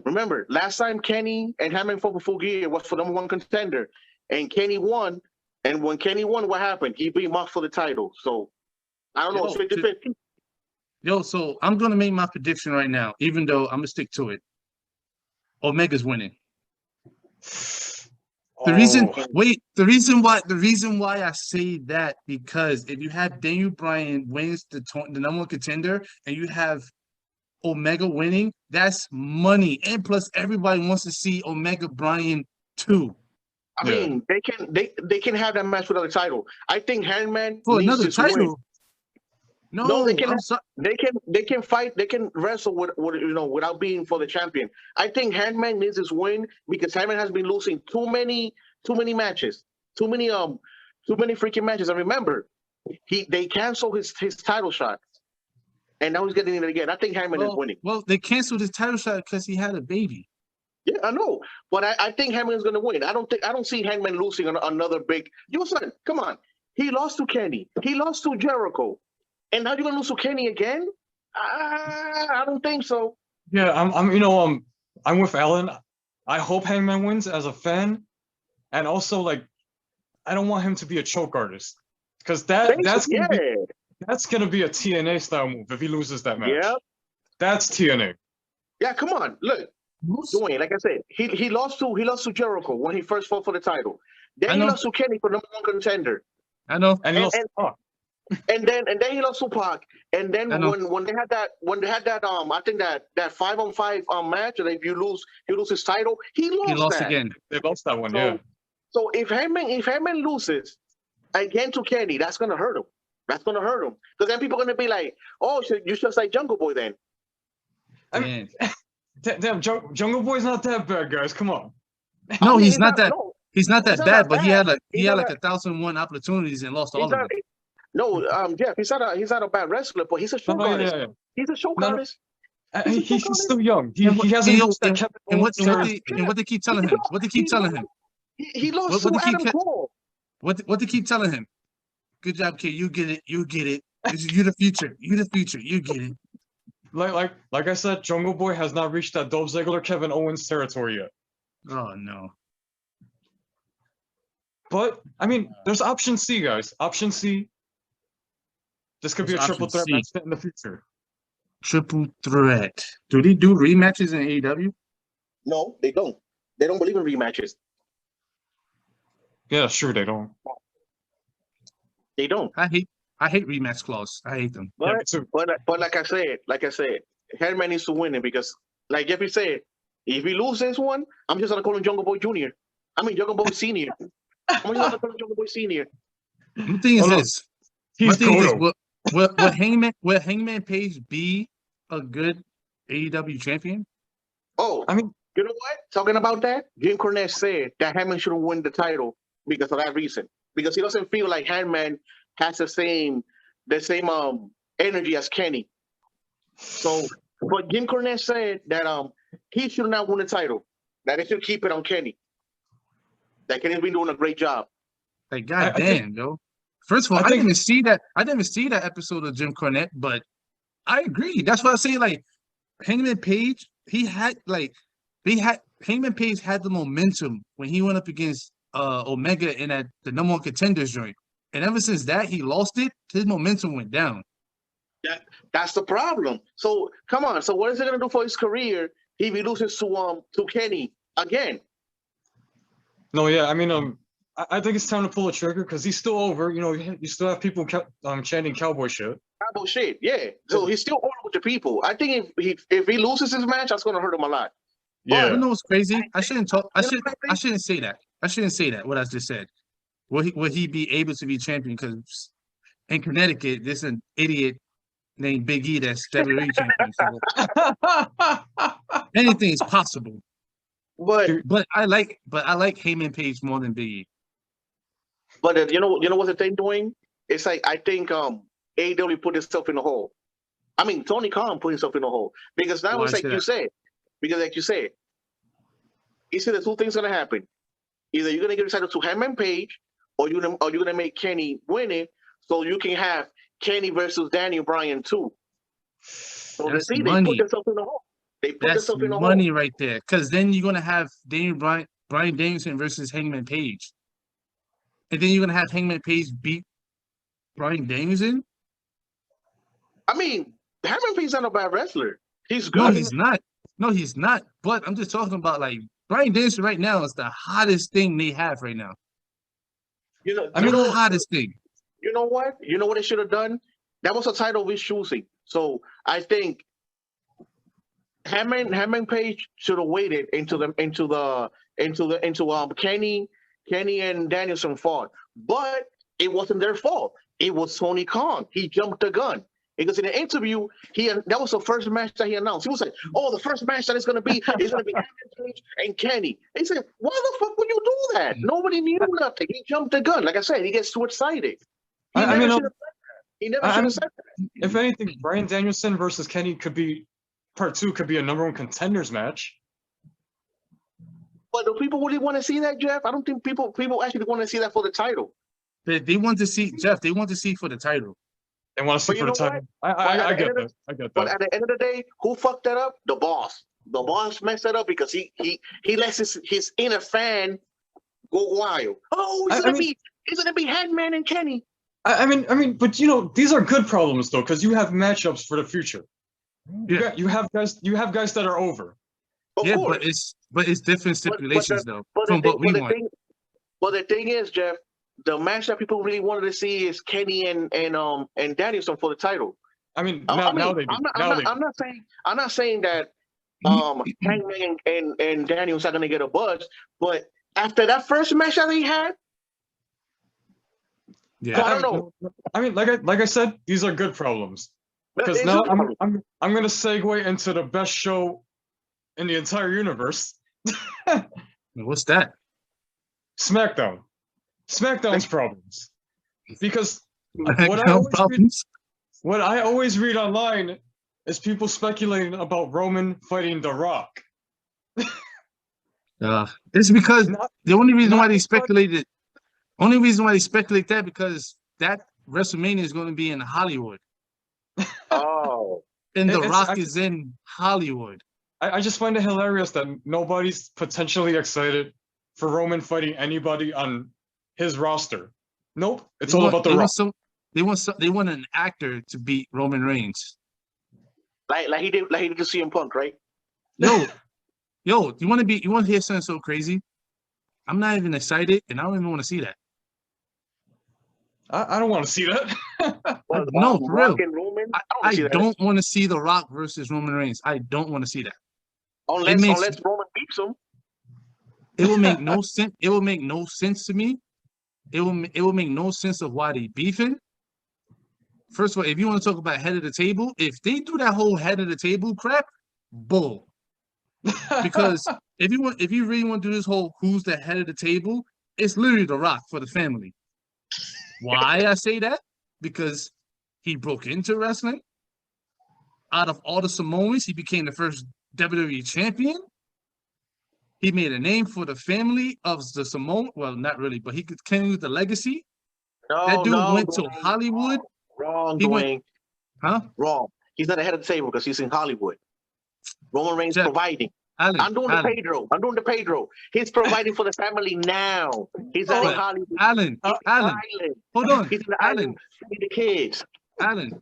remember last time Kenny and Hammond fought for Full Gear was for #1 contender and Kenny won, and when Kenny won, what happened? He beat Mox for the title. So I don't know. Yo, so I'm gonna make my prediction right now, even though I'm gonna stick to it. Omega's winning. The reason why I say that because if you have Daniel Bryan wins the #1 contender and you have Omega winning, that's money, and plus everybody wants to see Omega Bryan too. I mean, they can have that match without a title. I think Hangman For needs another this win. title. No, they can fight, they can wrestle with without being for the champion. I think Hangman needs his win because Hangman has been losing too many matches, too many freaking matches. And remember, they canceled his title shot, and now he's getting it again. I think Hangman is winning. Well, they canceled his title shot because he had a baby. Yeah, I know, but I think Hangman is going to win. I don't see Hangman losing another big. Come on, he lost to Kenny, he lost to Jericho. And now you're gonna lose to Kenny again? I don't think so. Yeah, I'm with Alan. I hope Hangman wins as a fan, and also like, I don't want him to be a choke artist because that's gonna be a TNA style move if he loses that match. Yeah, that's TNA. Yeah, come on, look, Dwayne. Like I said, he lost to Jericho when he first fought for the title. Then he lost to Kenny for #1 contender. I know, and he lost to Pac. And then he lost to Pac. And then when they had that I think that 5-on-5 match, and if you lose his title, he lost that. Again. They lost that one, so, So if Hangman loses again to Kenny, that's gonna hurt him. That's gonna hurt him because then people are gonna be like, "Oh, you should say Jungle Boy then." I mean, damn, Jungle Boy's not that bad, guys. Come on. No, he's not that. He's not that bad, but he had like 1,001 opportunities and lost all of them. No, Jeff, he's not a bad wrestler, but he's a show artist. Yeah. He's a show artist. He's still young. He hasn't lost that Kevin Owens. And what they keep telling him? What they keep telling him? He lost to Adam Cole. What they keep telling him? Good job, kid. You get it. You get it. You're the future. You're the future. You get it. Like I said, Jungle Boy has not reached that Dolph Ziggler, Kevin Owens territory yet. Oh no. But I mean, there's option C, guys. Option C. This could be a triple threat match in the future. Triple threat. Do they do rematches in AEW? No, they don't. They don't believe in rematches. Yeah, sure they don't. They don't. I hate rematch clause. I hate them. But like I said, Hangman needs to win it because, like Jeffrey said, if he loses this one, I'm just gonna call him Jungle Boy Junior. I mean Jungle Boy Senior. I'm just gonna call him Jungle Boy Senior. The thing is this. He's Will Hangman Page be a good AEW champion? Oh, I mean, you know what? Talking about that, Jim Cornette said that Hangman should win the title because of that reason. Because he doesn't feel like Hangman has the same energy as Kenny. So, but Jim Cornette said that he should not win the title. That they should keep it on Kenny. That Kenny's been doing a great job. Like, goddamn, yo. First of all, I didn't even see that episode of Jim Cornette, but I agree. That's what I say. Like Hangman Page, Hangman Page had the momentum when he went up against Omega in the #1 contenders joint, and ever since that he lost it. His momentum went down. That's the problem. So come on. So what is it gonna do for his career if he loses to Kenny again? No, yeah, I mean, I think it's time to pull a trigger because he's still over. You know, you still have people chanting cowboy shit. Cowboy shit, yeah. So he's still over with the people. I think if he loses his match, that's going to hurt him a lot. Yeah. You know what's crazy? I shouldn't say that. I shouldn't say that. What I just said. Will he be able to be champion? Because in Connecticut, there's an idiot named Big E that's WWE champion. So anything is possible. But I like Heyman Page more than Big E. But you know what they're doing? It's like I think AEW put itself in a hole. I mean, Tony Khan put himself in a hole because now Why it's is like that? you said. Because like you said, you see the two things gonna happen. Either you're gonna give the title to Hangman Page, or you're gonna make Kenny win it, so you can have Kenny versus Daniel Bryan too. So That's they put money. themselves in a hole. They put That's themselves in a hole. money right there. Because then you're gonna have Brian Danielson versus Hangman Page, and then you're gonna have Hangman Page beat Brian Danielson. I mean, Hangman Page's not a bad wrestler. He's No, good. he's not. No, he's not. But I'm just talking about like Brian Danielson right now is the hottest thing they have right now. You know, The hottest thing. You know what? You know what they should have done? That was a title of his choosing. So I think Hangman Page should have waited into Kenny and Danielson fought. But it wasn't their fault. It was Tony Khan. He jumped the gun. Because in the interview, that was the first match that he announced. He was like, "Oh, the first match that is going to be Hangman Page and Kenny." He said, "Why the fuck would you do that? Nobody knew nothing. He jumped the gun." Like I said, he gets too excited. He never should have said that. If anything, Brian Danielson versus Kenny part 2 could be a number 1 contenders match. But do people really want to see that, Jeff? I don't think people actually want to see that for the title. They want to see Jeff. They want to see for the title. They want to see for the title. I get that. I get that. But at the end of the day, who fucked that up? The boss. The boss messed that up because he lets his inner fan go wild. Oh, it's gonna be Hangman and Kenny. I mean, but these are good problems though, because you have matchups for the future. Yeah. You have guys that are over. Of Yeah, course. but it's different stipulations though from what we want. Well, the thing is, Jeff, the match that people really wanted to see is Kenny and Danielson for the title. I mean, now they do. I'm not saying that Hangman and Danielson are gonna get a buzz, but after that first match that he had, Yeah, I don't know. I mean, like I said, these are good problems. Because now I'm gonna segue into the best show in the entire universe. What's that? SmackDown. SmackDown's problems. Because what I always read online is people speculating about Roman fighting The Rock. It's because the only reason why they speculated that because that WrestleMania is going to be in Hollywood. Oh. And The Rock is in Hollywood. I just find it hilarious that nobody's potentially excited for Roman fighting anybody on his roster. Nope, it's all about The Rock. They want an actor to beat Roman Reigns. Like he did to CM Punk, right? Yo, you want to hear something so crazy? I'm not even excited, and I don't even want to see that. I don't want to see that. No, for real. Roman, I don't want to see The Rock versus Roman Reigns. I don't want to see that. Unless Roman beats him. It will make no sense. It will make no sense to me. It will make no sense of why they beefing. First of all, if you want to talk about head of the table, if they do that whole head of the table crap, bull. Because if you really want to do this whole who's the head of the table, it's literally The Rock for the family. Why I say that? Because he broke into wrestling. Out of all the Samoans, he became the first WWE champion. He made a name for the family of the Samoan. Well, not really, but he could continue the legacy. That dude went to Hollywood. Wrong, Dwayne. Huh? Wrong. He's not ahead of the table because he's in Hollywood. Roman Reigns providing. I'm doing the Pedro. He's providing for the family now. He's not in Hollywood. Alan, hold on. He's in the island feeding the kids. Alan,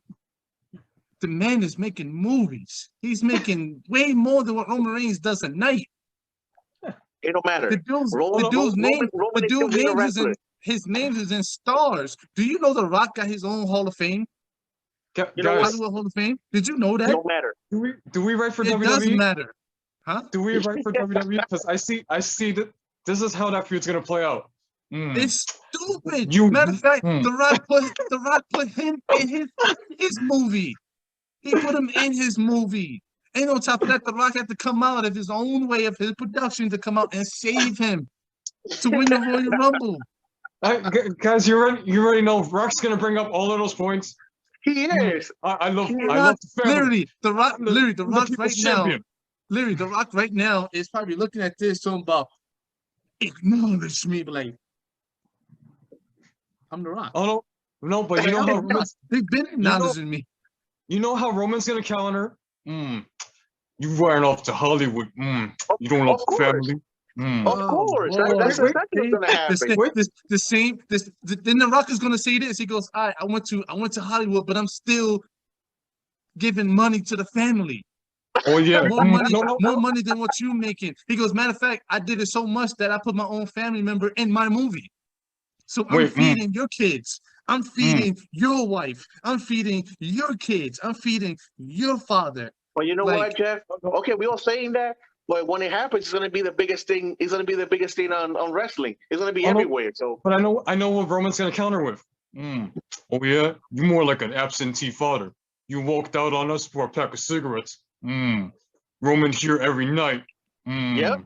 the man is making movies. He's making way more than what Roman Reigns does a night. It don't matter. His name is in stars. Do you know The Rock got his own Hall of Fame? Hollywood Hall of Fame? Did you know that? It don't matter. Do we write for WWE? It doesn't matter. Huh? Do we write for WWE? Because I see that this is how that feud's gonna play out. It's stupid. Matter of fact, The Rock put him in his movie. He put him in his movie. And on top of that, The Rock had to come out of his own way of his production to come out and save him to win the Royal Rumble. Guys, you already know Rock's gonna bring up all of those points. He is. I love He the family. Literally, the Rock, I'm literally, the I'm Rock people's right now, champion. literally, the Rock right now is probably looking at this talking about acknowledge me, but like I'm the Rock. Oh no, but you know how Roman's, They've been acknowledging me. you know how Roman's gonna counter. You ran off to Hollywood. You don't love Of the course. family. Of course. That's Boy. exactly what's gonna happen. Then the Rock is gonna say this. He goes, "All right, I went to Hollywood, but I'm still giving money to the family. Oh yeah, More money, no. more money than what you making." He goes, "Matter of fact, I did it so much that I put my own family member in my movie. So I'm Wait, feeding your kids. I'm feeding your wife. I'm feeding your kids. I'm feeding your father." But you know Like- what, Jeff? Okay, we all saying that, but when it happens, it's gonna be the biggest thing. It's gonna be the biggest thing on wrestling. It's gonna be I know. everywhere. So But I know what Roman's gonna counter with. Oh yeah, you're more like an absentee father. You walked out on us for a pack of cigarettes. Roman here every night. Yep.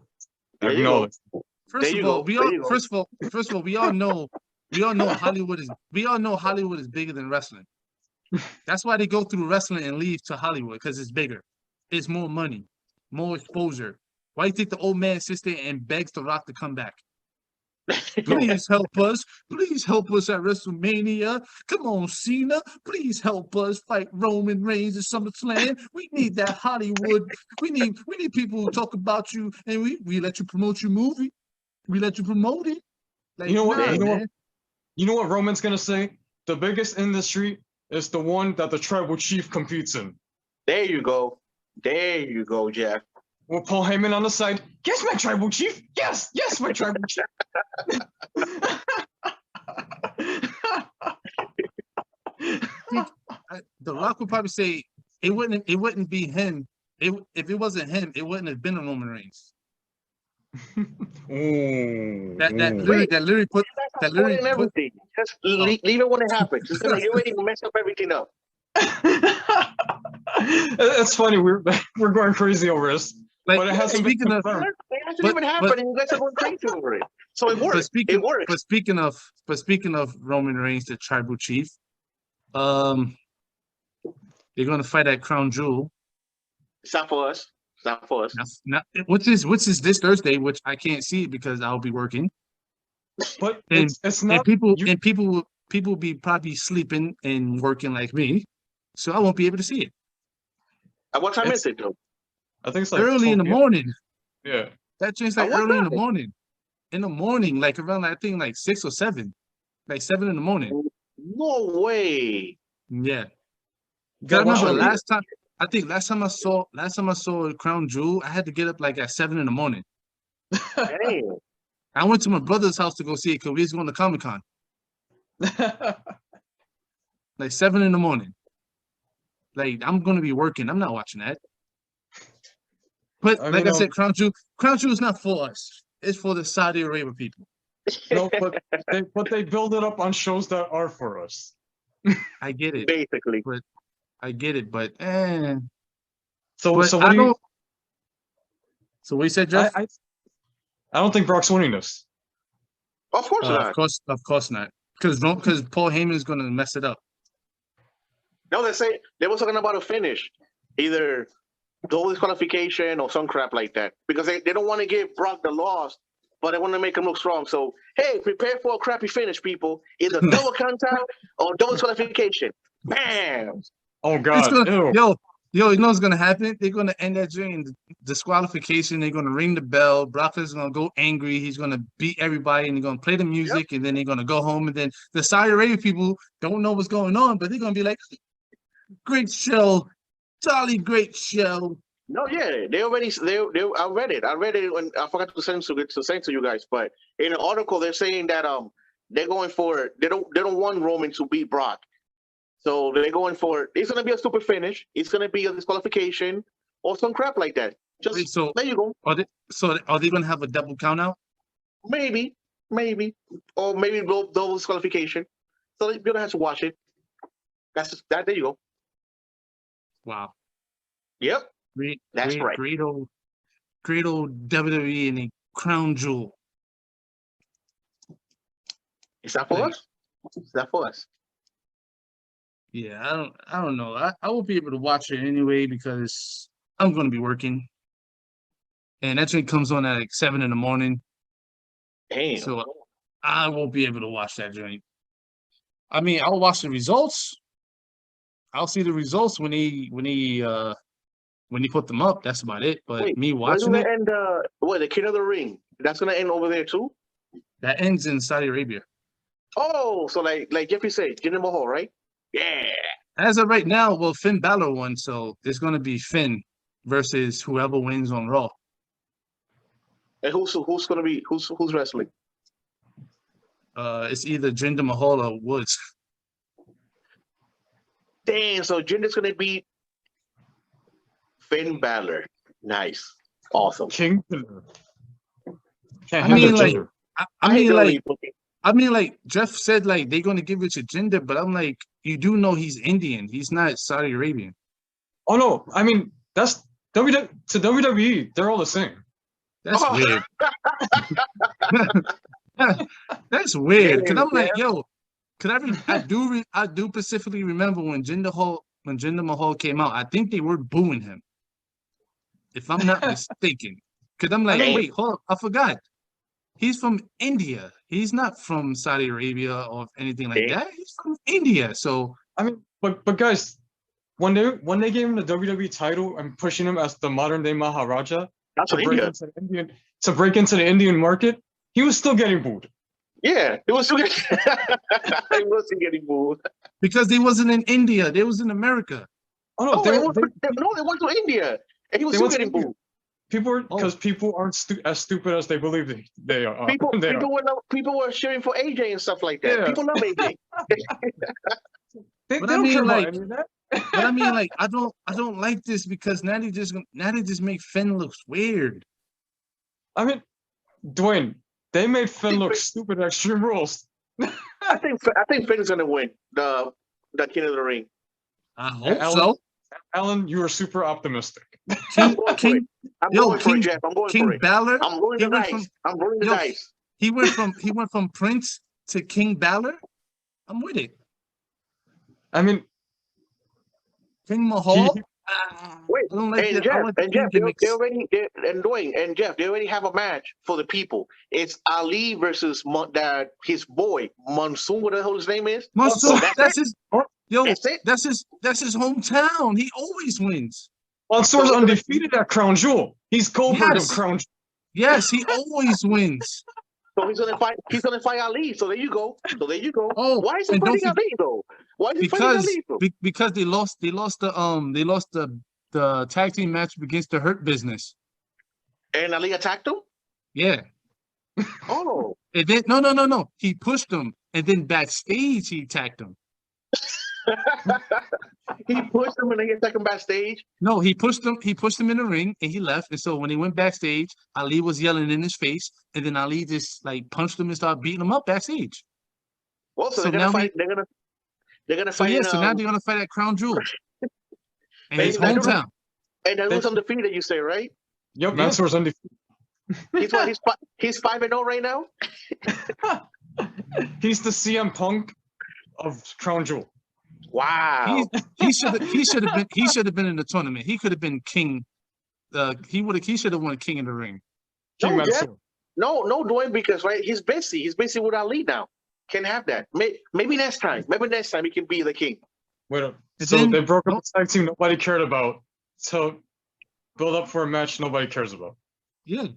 There you go. Acknowledge. First There of you all, go. There you go. first of all, we all know Hollywood is bigger than wrestling. That's why they go through wrestling and leave to Hollywood, because it's bigger. It's more money, more exposure. Why do you think the old man sits there and begs The Rock to come back? Please help us. Please help us at WrestleMania. Come on, Cena. Please help us fight Roman Reigns at SummerSlam. We need that Hollywood. We need people who talk about you, and we let you promote your movie. We let you promote it. Like, You know what? nah, You know what? man. You know what Roman's gonna say? The biggest industry is the one that the tribal chief competes in. There you go. There you go, Jeff. With Paul Heyman on the side. Yes, my tribal chief. Yes, my tribal chief. The Rock would probably say it wouldn't be him. If it wasn't him, it wouldn't have been a Roman Reigns. That literally put Everything. Just leave it when it happens. It's gonna mess up everything up. It's funny. We're going crazy over this, like, but it hasn't been speaking of confirmed. It hasn't even happened, and you guys are going crazy over it. So it works. It works. But speaking of Roman Reigns, the tribal chief, they're gonna fight at Crown Jewel. It's not for us. It's not for us. Which is this Thursday, which I can't see because I'll be working. But And it's not. People will be probably sleeping and working like me, so I won't be able to see it. At what time is it though? I think it's like Early in the 12 p.m. morning. Yeah. That changed like At what early in the time? morning. In the morning, like around I think like 6 or 7, like 7 in the morning. No way. Yeah. You 'Cause I gotta watch remember it. last time I saw Crown Jewel, I had to get up like at 7 in the morning. Damn. I went to my brother's house to go see it because we was going to Comic-Con. Like 7 in the morning. Like, I'm gonna be working. I'm not watching that. But I like mean, I said, Crown Jewel is not for us. It's for the Saudi Arabia people. No, but they build it up on shows that are for us. I get it. Basically. I get it, but So but so I what do you? don't. So what you said, Jeff? I don't think Brock's winning this. Of course not. Of course not. Because Paul Heyman is gonna mess it up. No, they were talking about a finish. Either double disqualification or some crap like that. Because they don't want to give Brock the loss, but they want to make him look strong. So, hey, prepare for a crappy finish, people. Either double count out or double disqualification. Bam! Oh God! Ew. Yo, you know what's gonna happen? They're gonna end that during disqualification. They're gonna ring the bell. Brock is gonna go angry. He's gonna beat everybody, and they're gonna play the music, and then they're gonna go home. And then the Saudi Arabia people don't know what's going on, but they're gonna be like, "Great show, jolly great show." No, yeah, I read it. I read it when I forgot to send to you guys. But in an article, they're saying that they're going for they don't want Roman to beat Brock. So they're going for it's gonna be a stupid finish. It's gonna be a disqualification or some crap like that. Just So there you go. Are they gonna have a double count out? Maybe, or maybe double disqualification. So you're gonna have to watch it. That's just, that. There you go. Wow. Yep, that's right. Great old WWE and a Crown Jewel. It's not for Like- us. It's not for us. Yeah, I don't know. I won't be able to watch it anyway because I'm gonna be working. And that joint comes on at like 7 in the morning. Damn. So I won't be able to watch that joint. I mean, I'll watch the results. I'll see the results when he put them up. That's about it. But Wait, me when's watching gonna it, end? The King of the Ring. That's gonna end over there too. that ends in Saudi Arabia. Oh, so like Jeffrey said, Jinder Mahal, right? Yeah. As of right now, well, Finn Balor won, so there's gonna be Finn versus whoever wins on Raw. And who's gonna be who's wrestling? It's either Jinder Mahal or Woods. Damn. So Jinder's gonna beat Finn Balor. Nice. Awesome. King Killer. Can't I mean, handle like, Jinder. I mean, like Jeff said, like they're gonna give it to Jinder, but I'm like, you do know he's Indian. He's not Saudi Arabian. Oh no, I mean that's WWE. They're all the same. That's weird. That's weird. Cause I'm like, yo, I do specifically remember when Jinder Mahal came out. I think they were booing him, if I'm not mistaken. Cause I'm like, wait, hold up, I forgot. He's from India. He's not from Saudi Arabia or anything like that. He's from India. So I mean, but guys, when they gave him the WWE title and pushing him as the modern day Maharaja That's to break into the Indian market, he was still getting booed. Yeah, it was still getting, he wasn't getting booed. because they wasn't in India, they was in America. Oh no, No, they went to India, and he was still getting booed. People aren't as stupid as they believe they are. People were cheering for AJ and stuff like that. Yeah. People love AJ. They But don't I mean, care like- about any of that. But I mean, like, I don't like this because now they just make Finn look weird. I mean, Dwayne, they made Finn look stupid at Extreme Rules. I think Finn's gonna win the King of the Ring. I hope Alan- so. Alan, you are super optimistic. King I'm Yo, going for King- it, Jeff. I'm going King for it. Balor. I'm rolling he the went dice. from- I'm rolling the Yo, dice. He went from Prince to King Balor. I'm with it. I mean, King Mahal. Wait, I don't like and that. Jeff, I like the and Jeff, gimmicks. and Dwayne and Jeff, they already have a match for the people. It's Ali versus his boy Monsoon. What the hell his name is? Mansoor, That's his yo. That's it. That's his hometown. He always wins. Mansoor's undefeated at Crown Jewel. He's Goldberg Yes. of Crown Jewel. Yes, he always wins. So he's gonna fight. He's gonna fight Ali. So there you go. Oh, Why is he and don't fighting Ali though? Why is he fighting Because Ali though? because they lost the tag team match against the Hurt Business. And Ali attacked him. Yeah. Oh, And then no. He pushed him, and then backstage he attacked him. he pushed him and then he attacked him backstage. No, he pushed him. He pushed him in the ring, and he left. And so when he went backstage, Ali was yelling in his face, and then Ali just like punched him and started beating him up backstage. Well, so So they're now gonna fight. They're gonna So fight. yeah, so now they're gonna fight at Crown Jewel, in his They- they- hometown. and that was undefeated. You say right? Yep, Yeah. Mansoor's undefeated. He's 5-0 right now. He's the CM Punk of Crown Jewel. Wow. He should have been in the tournament. He could have been king. He should have won King in the Ring. King No, Mansoor. No, Dwayne, because right, he's busy. He's busy with Ali now. Can't have that. Maybe next time. Maybe next time he can be the king. Wait up. And So then- they broke up a tag team nobody cared about to build up for a match nobody cares about. Yeah.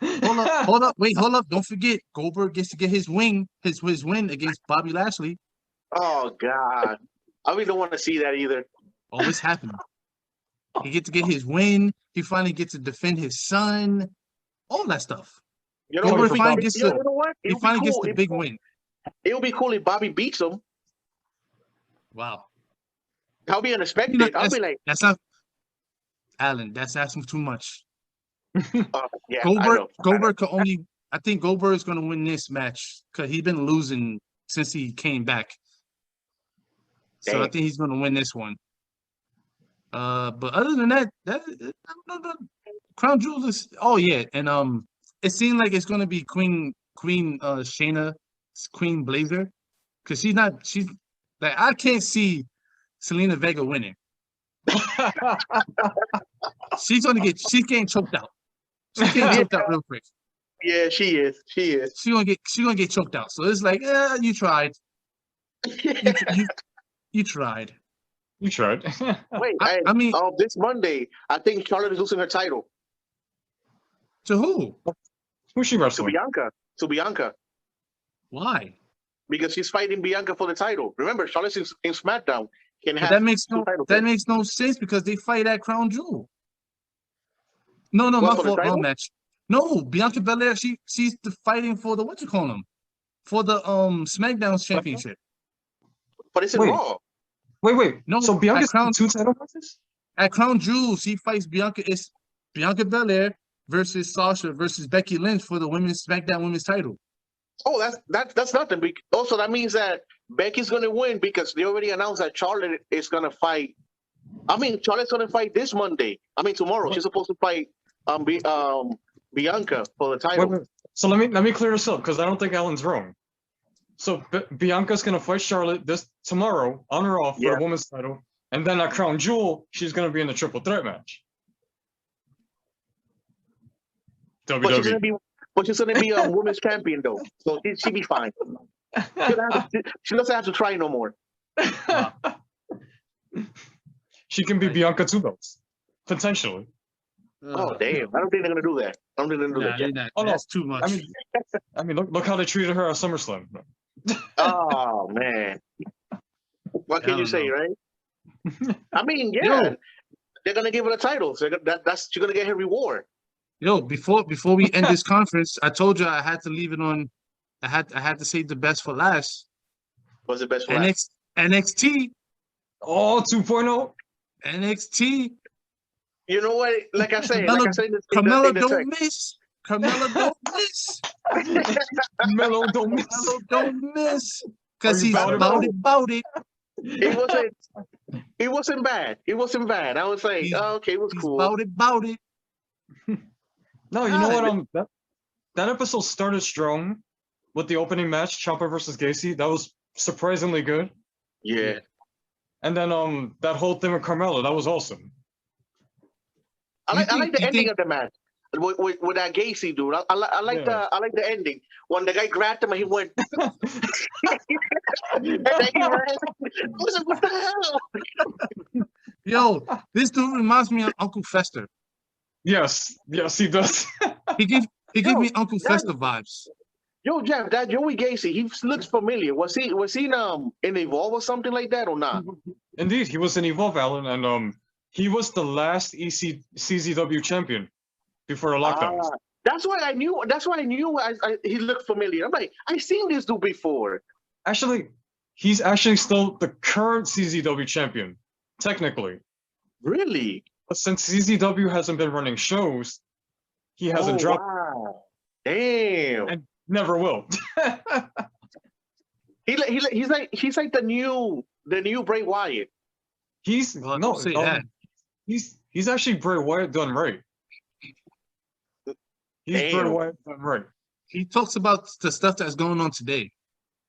Hold up. Wait, hold up. Don't forget, Goldberg gets to get his win against Bobby Lashley. Oh God, I really don't want to see that either. Always happening. He gets to get his win. He finally gets to defend his son. All that stuff. You know, Goldberg it'll be- finally gets you know what? He It'll be finally gets cool the if- big win. It'll be cool if Bobby beats him. Wow. I'll be unexpected. You know, I'll be like, That's not Alan. That's asking too much. yeah, I know. Goldberg could only. I think Goldberg is going to win this match because he's been losing since he came back. So I Dang. think he's going to win this one. But other than that, Crown Jewel is. Oh yeah, and it seemed like it's going to be Queen Shayna Queen Blazer, because she's like I can't see Selena Vega winning. She's getting choked out. She's getting choked out real quick. Yeah, she is. She's gonna get choked out. So it's like, you tried. You tried. You tried. Wait, I mean, this Monday, I think Charlotte is losing her title. To who? Who's she wrestling? To Bianca. Why? Because she's fighting Bianca for the title. Remember, Charlotte's in SmackDown. That makes no sense because they fight at Crown Jewel. No, my fault. Wrong match. No, Bianca Belair. She's fighting for the for the SmackDown championship. But it's in Raw. Wait. No, so Bianca's 2 title matches? At Crown Jewel, she fights Bianca. It's Bianca Belair versus Sasha versus Becky Lynch for the SmackDown Women's title. Oh, that's nothing. Also, that means that Becky's going to win because they already announced that Charlotte is going to fight. Charlotte's going to fight this Monday. Tomorrow. What? She's supposed to fight Bianca for the title. Wait. So let me clear this up because I don't think Alan's wrong. So Bianca's going to fight Charlotte tomorrow on or off for the women's title, and then at Crown Jewel, she's going to be in the triple threat match. WWE. But she's going to be a women's champion, though. So she'll be fine. She doesn't have to try no more. She can be Bianca 2 belts. Potentially. Oh, damn. I don't think they're going to do that. I don't think they're going to do that. That's too much. Look how they treated her at SummerSlam. Oh, man. What can you say, right? They're going to give her the title. So she's going to get her reward. Yo, before we end this conference, I told you I had to leave it on. I had to save the best for last. What's the best for last? NXT. Oh, 2.0. NXT. You know what? Like I said, Carmella don't miss. Carmella don't miss. Melo don't miss. Melo don't miss. Because he's about it. It wasn't bad. It wasn't bad. I was like, okay, it was cool. About it. No, you know what? That episode started strong with the opening match, Ciampa versus Gacy. That was surprisingly good. Yeah. And then that whole thing with Carmella, that was awesome. I like the ending of the match with that Gacy dude. I like the ending when the guy grabbed him and he went. And then he ran. I was like, what the hell? Yo, this dude reminds me of Uncle Fester. Yes, he does. He gave me Uncle Fester vibes. Yo, Jeff, that Joey Gacy, he looks familiar. Was he in Evolve or something like that or not? Indeed, he was in Evolve, Alan, and he was the last CZW champion before the lockdowns. That's why I knew. He looked familiar. I'm like, I've seen this dude before. Actually, he's actually still the current CZW champion, technically. Really? But since CZW hasn't been running shows, he hasn't dropped. Wow. Damn. And never will. He's like the new Bray Wyatt. He's actually Bray Wyatt done right. He's Bray Wyatt done right. He talks about the stuff that's going on today.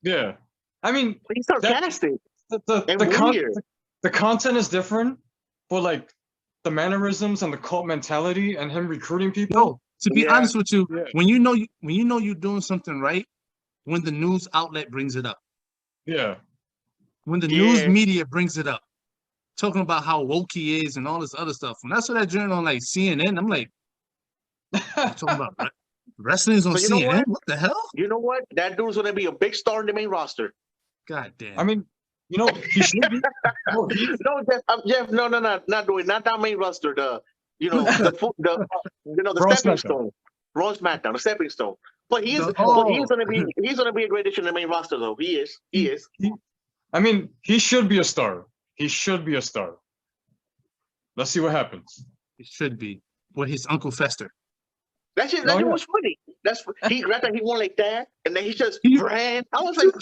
Yeah. He's sarcastic. The content is different, but like the mannerisms and the cult mentality and him recruiting people. No, to be honest with you, when you know you're doing something right, when the news outlet brings it up. Yeah. When the news media brings it up, talking about how woke he is and all this other stuff. When I saw that journal on like CNN, I'm like, talking about wrestling's on CNN. What the hell? You know what? That dude's gonna be a big star in the main roster. God damn. He should be. No, Jeff. No, not that main roster. The stepping stone. Raw SmackDown, the stepping stone. But he's gonna be a great addition to the main roster, though. He is. He should be a star. He should be a star. Let's see what happens. It should be. With his Uncle Fester. That shit was funny. He grabbed that he went like that, and then he just ran. I was like,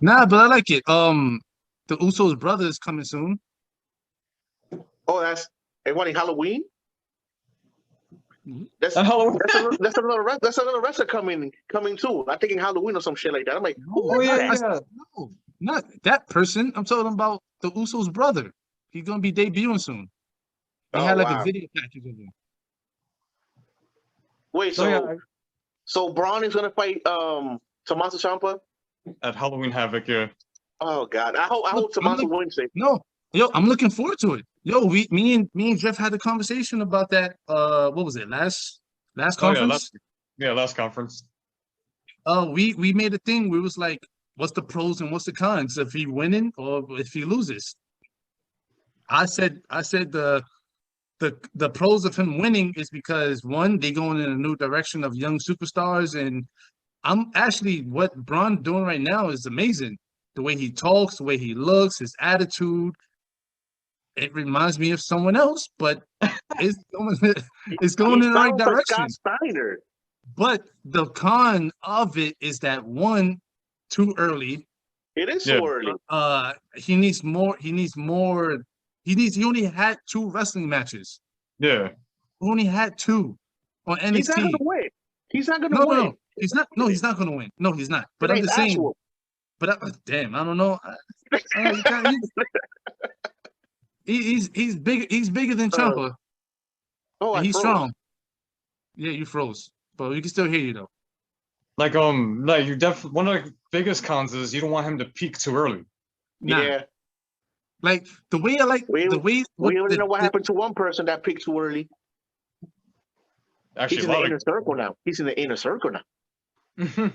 nah, but I like it. The Usos brother is coming soon. Oh, they wanting Halloween? That's And Halloween. that's another wrestler coming too. I think in Halloween or some shit like that. I'm like, who Oh is yeah, that? yeah. No, not that person. I'm talking about the Usos' brother. He's gonna be debuting soon. They Oh, had like a wow. video package of him. Wait, So yeah, so Braun is gonna fight Tommaso Ciampa? at Halloween Havoc, yeah. Oh God, I hope Look, I'm Tommaso look- wins it. No, yo, I'm looking forward to it. Yo, me and Jeff had a conversation about that. What was it? Last Oh yeah, conference. last conference. We made a thing where it was like, what's the pros and what's the cons if he winning or if he loses. I said the pros of him winning is because one, they going in a new direction of young superstars, and I'm actually what Braun doing right now is amazing. The way he talks, the way he looks, his attitude. It reminds me of someone else, but it's going, it's going He in the right sounds like direction. Scott Steiner. But the con of it is that one, too early. It is Yeah. so early. He needs more. He only had 2 wrestling matches. Yeah. He only had 2 on NXT. He's not gonna win. He's not gonna No, win. no, he's not. No, he's not going to win. No, he's not. But It I'm ain't just saying. actual. But damn, I don't know. He's big. He's bigger than Ciampa, Oh, and I he's froze. strong. Yeah, you froze, but we can still hear you though. Like you definitely one of the biggest cons is you don't want him to peak too early. Nah. Yeah, Like the way I like we the way we already know what happened to one person that picked too early. Actually, He's in the inner circle now. He's in the inner circle now.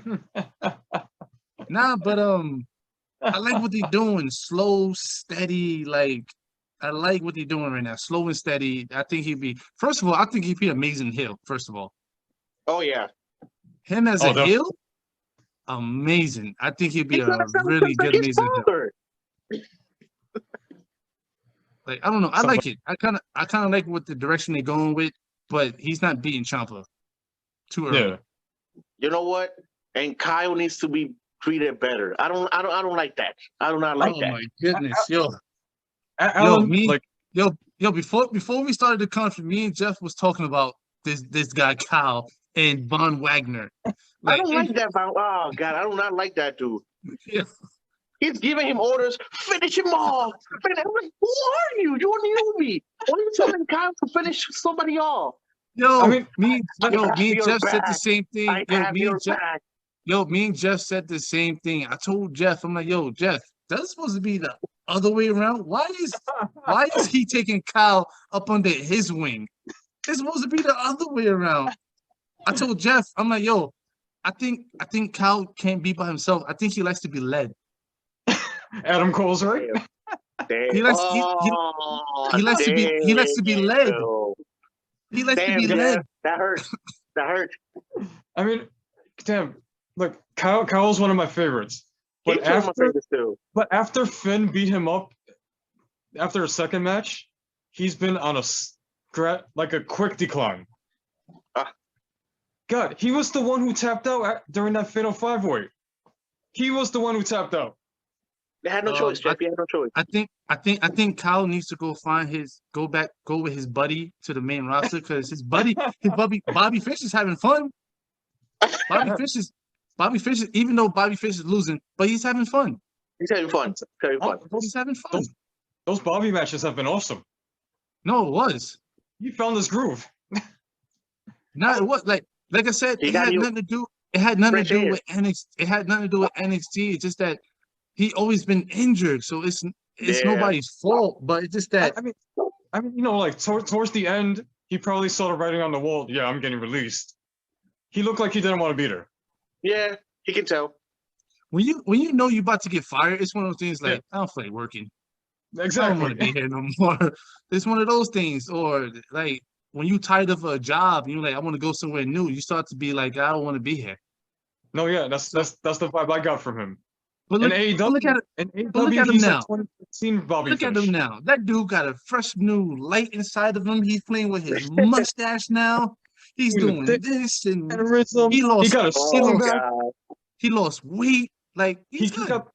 Nah, but I like what they're doing. Slow, steady. Like I like what they're doing right now. Slow and steady. I think he'd be. First of all, I think he'd be amazing heel. First of all, Oh yeah, him as a definitely. heel, amazing. I think he'd be he's a gonna sound really just like good his amazing heel. father. Like I don't know. I Sounds like it. I kind of like what the direction they're going with, but he's not beating Ciampa too early. Yeah. You know what? And Kyle needs to be treated better. I don't like that. I do not like Oh that. my goodness, yo, Alan, me- like yo. Before we started the conference, me and Jeff was talking about this guy Kyle and Von Wagner. I Like, don't like that. Oh God, I do not like that dude. yeah, He's giving him orders. Finish him off. I'm like, who are you? You're a newbie. Why are you telling Kyle to finish somebody off? yo, I mean, me and your Jeff said the back. same thing. I have your back. Me and Jeff said the same thing. I told Jeff, I'm like, yo, Jeff, that's supposed to be the other way around. Why is he taking Kyle up under his wing? It's supposed to be the other way around. I told Jeff, I'm like, yo, I think Kyle can't be by himself. I think he likes to be led. Adam Cole's right. Damn. He likes to be led. He likes to be Damn, led. that hurts. That hurts. I mean, damn. Look, Kyle's one of my favorites. He's But one of my after favorites too. after Finn beat him up after a second match, he's been on a quick decline. Ah. God, he was the one who tapped out during that Fatal 5-Way. He was the one who tapped out. They had no choice, Jeff. He had no choice. I think Kyle needs to go with his buddy to the main roster because his buddy Bobby Fish is having fun. Bobby Fish is, even though Bobby Fish is losing, but he's having fun. He's having fun. He's having fun. He's having fun. Those Bobby matches have been awesome. No, it was. He found his groove. Not it was like I said, He it got had you. nothing to do. It had nothing to Fresh do air. with NXT. It had nothing to do with NXT. It's just that he always been injured, so it's Yeah. nobody's fault. But it's just that I mean, you know, like towards the end, he probably saw the writing on the wall. Yeah, I'm getting released. He looked like he didn't want to be there. Yeah, he can tell. when you know you're about to get fired, it's one of those things like I don't feel like working. I don't want to Exactly. be here no more. It's one of those things, or like when you tired of a job, you're like, I want to go somewhere new. You start to be like, I don't want to be here. No, yeah, that's the vibe I got from him. But look, In AEW, look at it. in but look AEW, at him he's now. like 2016 Bobby Look at Fish. him now. That dude got a fresh new light inside of him. He's playing with his mustache now. He's doing this and Mannerism. he lost. He got a Oh, skin back. God. He lost weight. Like He he's good. got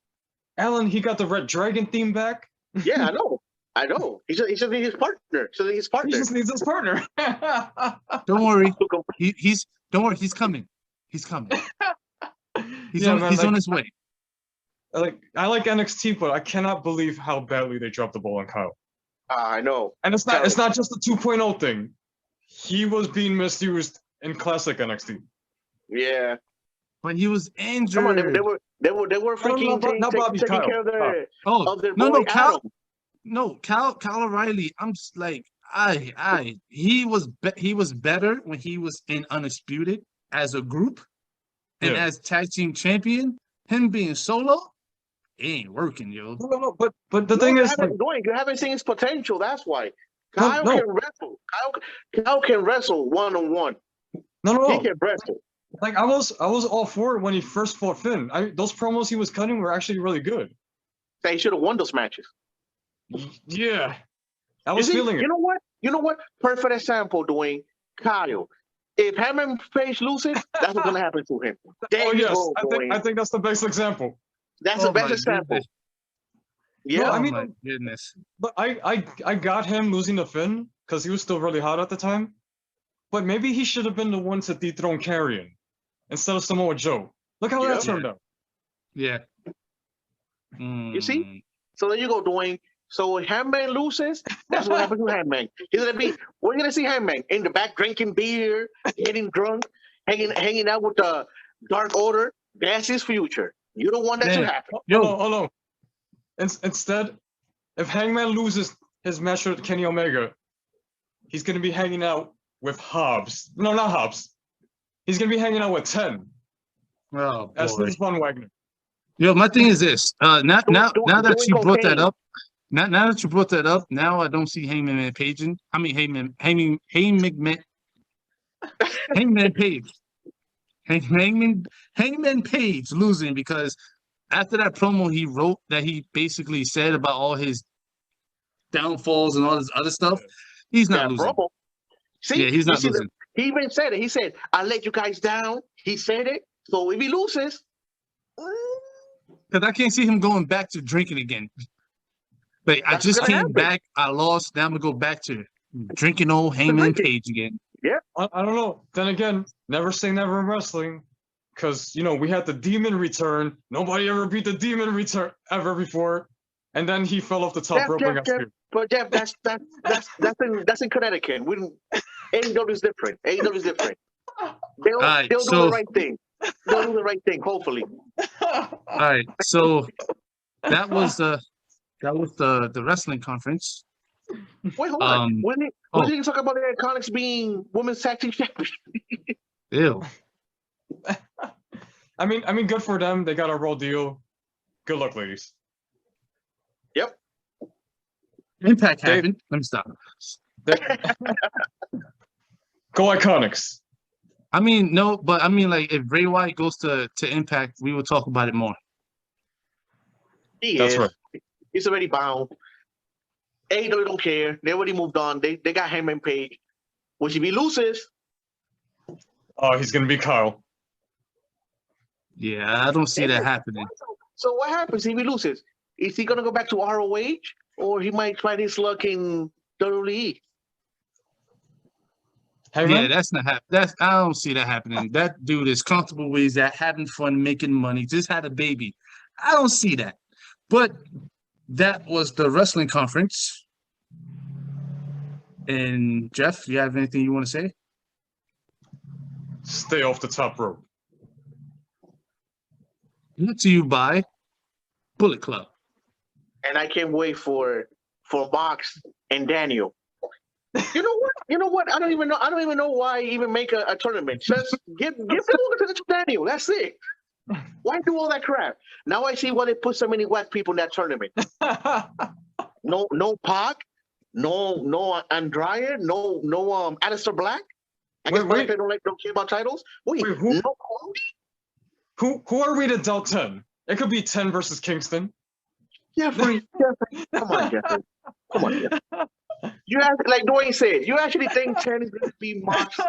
Alan. He got the Red Dragon theme back. Yeah, I know. I know. He just needs his partner. He just needs his partner. Don't worry. Don't worry. He's coming. He's coming. He's on his way. I like NXT, but I cannot believe how badly they dropped the ball on Kyle. I know. And it's not just the 2.0 thing. He was being misused in classic NXT. Yeah. But he was injured. Come on, they were freaking taking care of their boy Adam. Kyle O'Reilly. I'm just like, he was better when he was in Undisputed as a group, and as tag team champion. Him being solo, it ain't working, yo. No, but the thing is, you haven't seen his potential. That's why Kyle can wrestle. Kyle can wrestle 1-on-1. No. He can wrestle. Like I was all for it when he first fought Finn. Those promos he was cutting were actually really good. He should have won those matches. Yeah, I was feeling it. You know what? Perfect example, Dwayne. Kyle. If Hangman Page loses, that's what's gonna happen to him. I think that's the best example. That's the best example. Yeah, no, I mean, my goodness. But I got him losing to Finn because he was still really hot at the time. But maybe he should have been the one to dethrone Karrion instead of Samoa Joe. Look how that turned out. Yeah. You see? So there you go, Dwayne. So when Hangman loses, that's what happens to Hangman. We're gonna see Hangman in the back drinking beer, getting drunk, hanging out with the Dark Order. That's his future. You don't want that to happen. No. Instead, if Hangman loses his match with Kenny Omega, he's gonna be hanging out with Hobbs. No, not Hobbs. He's gonna be hanging out with 10. Oh, as Vince Von Wagner. Yo, my thing is this. Now that you brought that up. Now that you brought that up, now I don't see Hangman Page. Hangman Page losing because after that promo he wrote that he basically said about all his downfalls and all this other stuff, he's not losing. Promo. See, he's not losing. He even said it. He said, "I let you guys down." He said it. So if he loses, because I can't see him going back to drinking again. But I just came back. I lost. Now I'm gonna go back to drinking old Hangman Page again. Yeah, I don't know. Then again, never say never in wrestling, because we had the Demon return. Nobody ever beat the Demon return ever before, and then he fell off the top rope. But Jeff, that's in Connecticut. AEW is different. AEW is different. They'll do the right thing. They'll do the right thing. Hopefully. All right. So that was the wrestling conference. Wait, hold on. When did you talk about the Iconics being women's tag team champions? Ew. I mean, good for them. They got a raw deal. Good luck, ladies. Yep. Impact happened. Let me stop. Go Iconics. I mean, no, but I mean, like, if Bray Wyatt goes to Impact, we will talk about it more. That's right. He's already bound. AEW don't care. They already moved on. They got Hangman Page. Which if he loses, he's gonna be Kyle. Yeah, I don't see that happening. So what happens if he loses? Is he gonna go back to ROH, or he might try his luck in WWE? Yeah, that's not happening. I don't see that happening. That dude is comfortable where he's at, having fun, making money. Just had a baby. I don't see that. But that was the wrestling conference. And Jeff, you have anything you want to say? Stay off the top rope. Brought to you by Bullet Club. And I can't wait for Mox and Daniel. You know what? I don't even know why even make a tournament. Just give them over to Daniel. That's it. Why do all that crap? Now I see why they put so many white people in that tournament. No Pac, no Andrade, no Aleister Black. I guess they don't care about titles. Wait, who? No Cody? Who are we to doubt 10? It could be 10 versus Kingston. Jeffrey. Come on, Jeffrey. You have, like Dwayne said, you actually think 10 is going to be Mox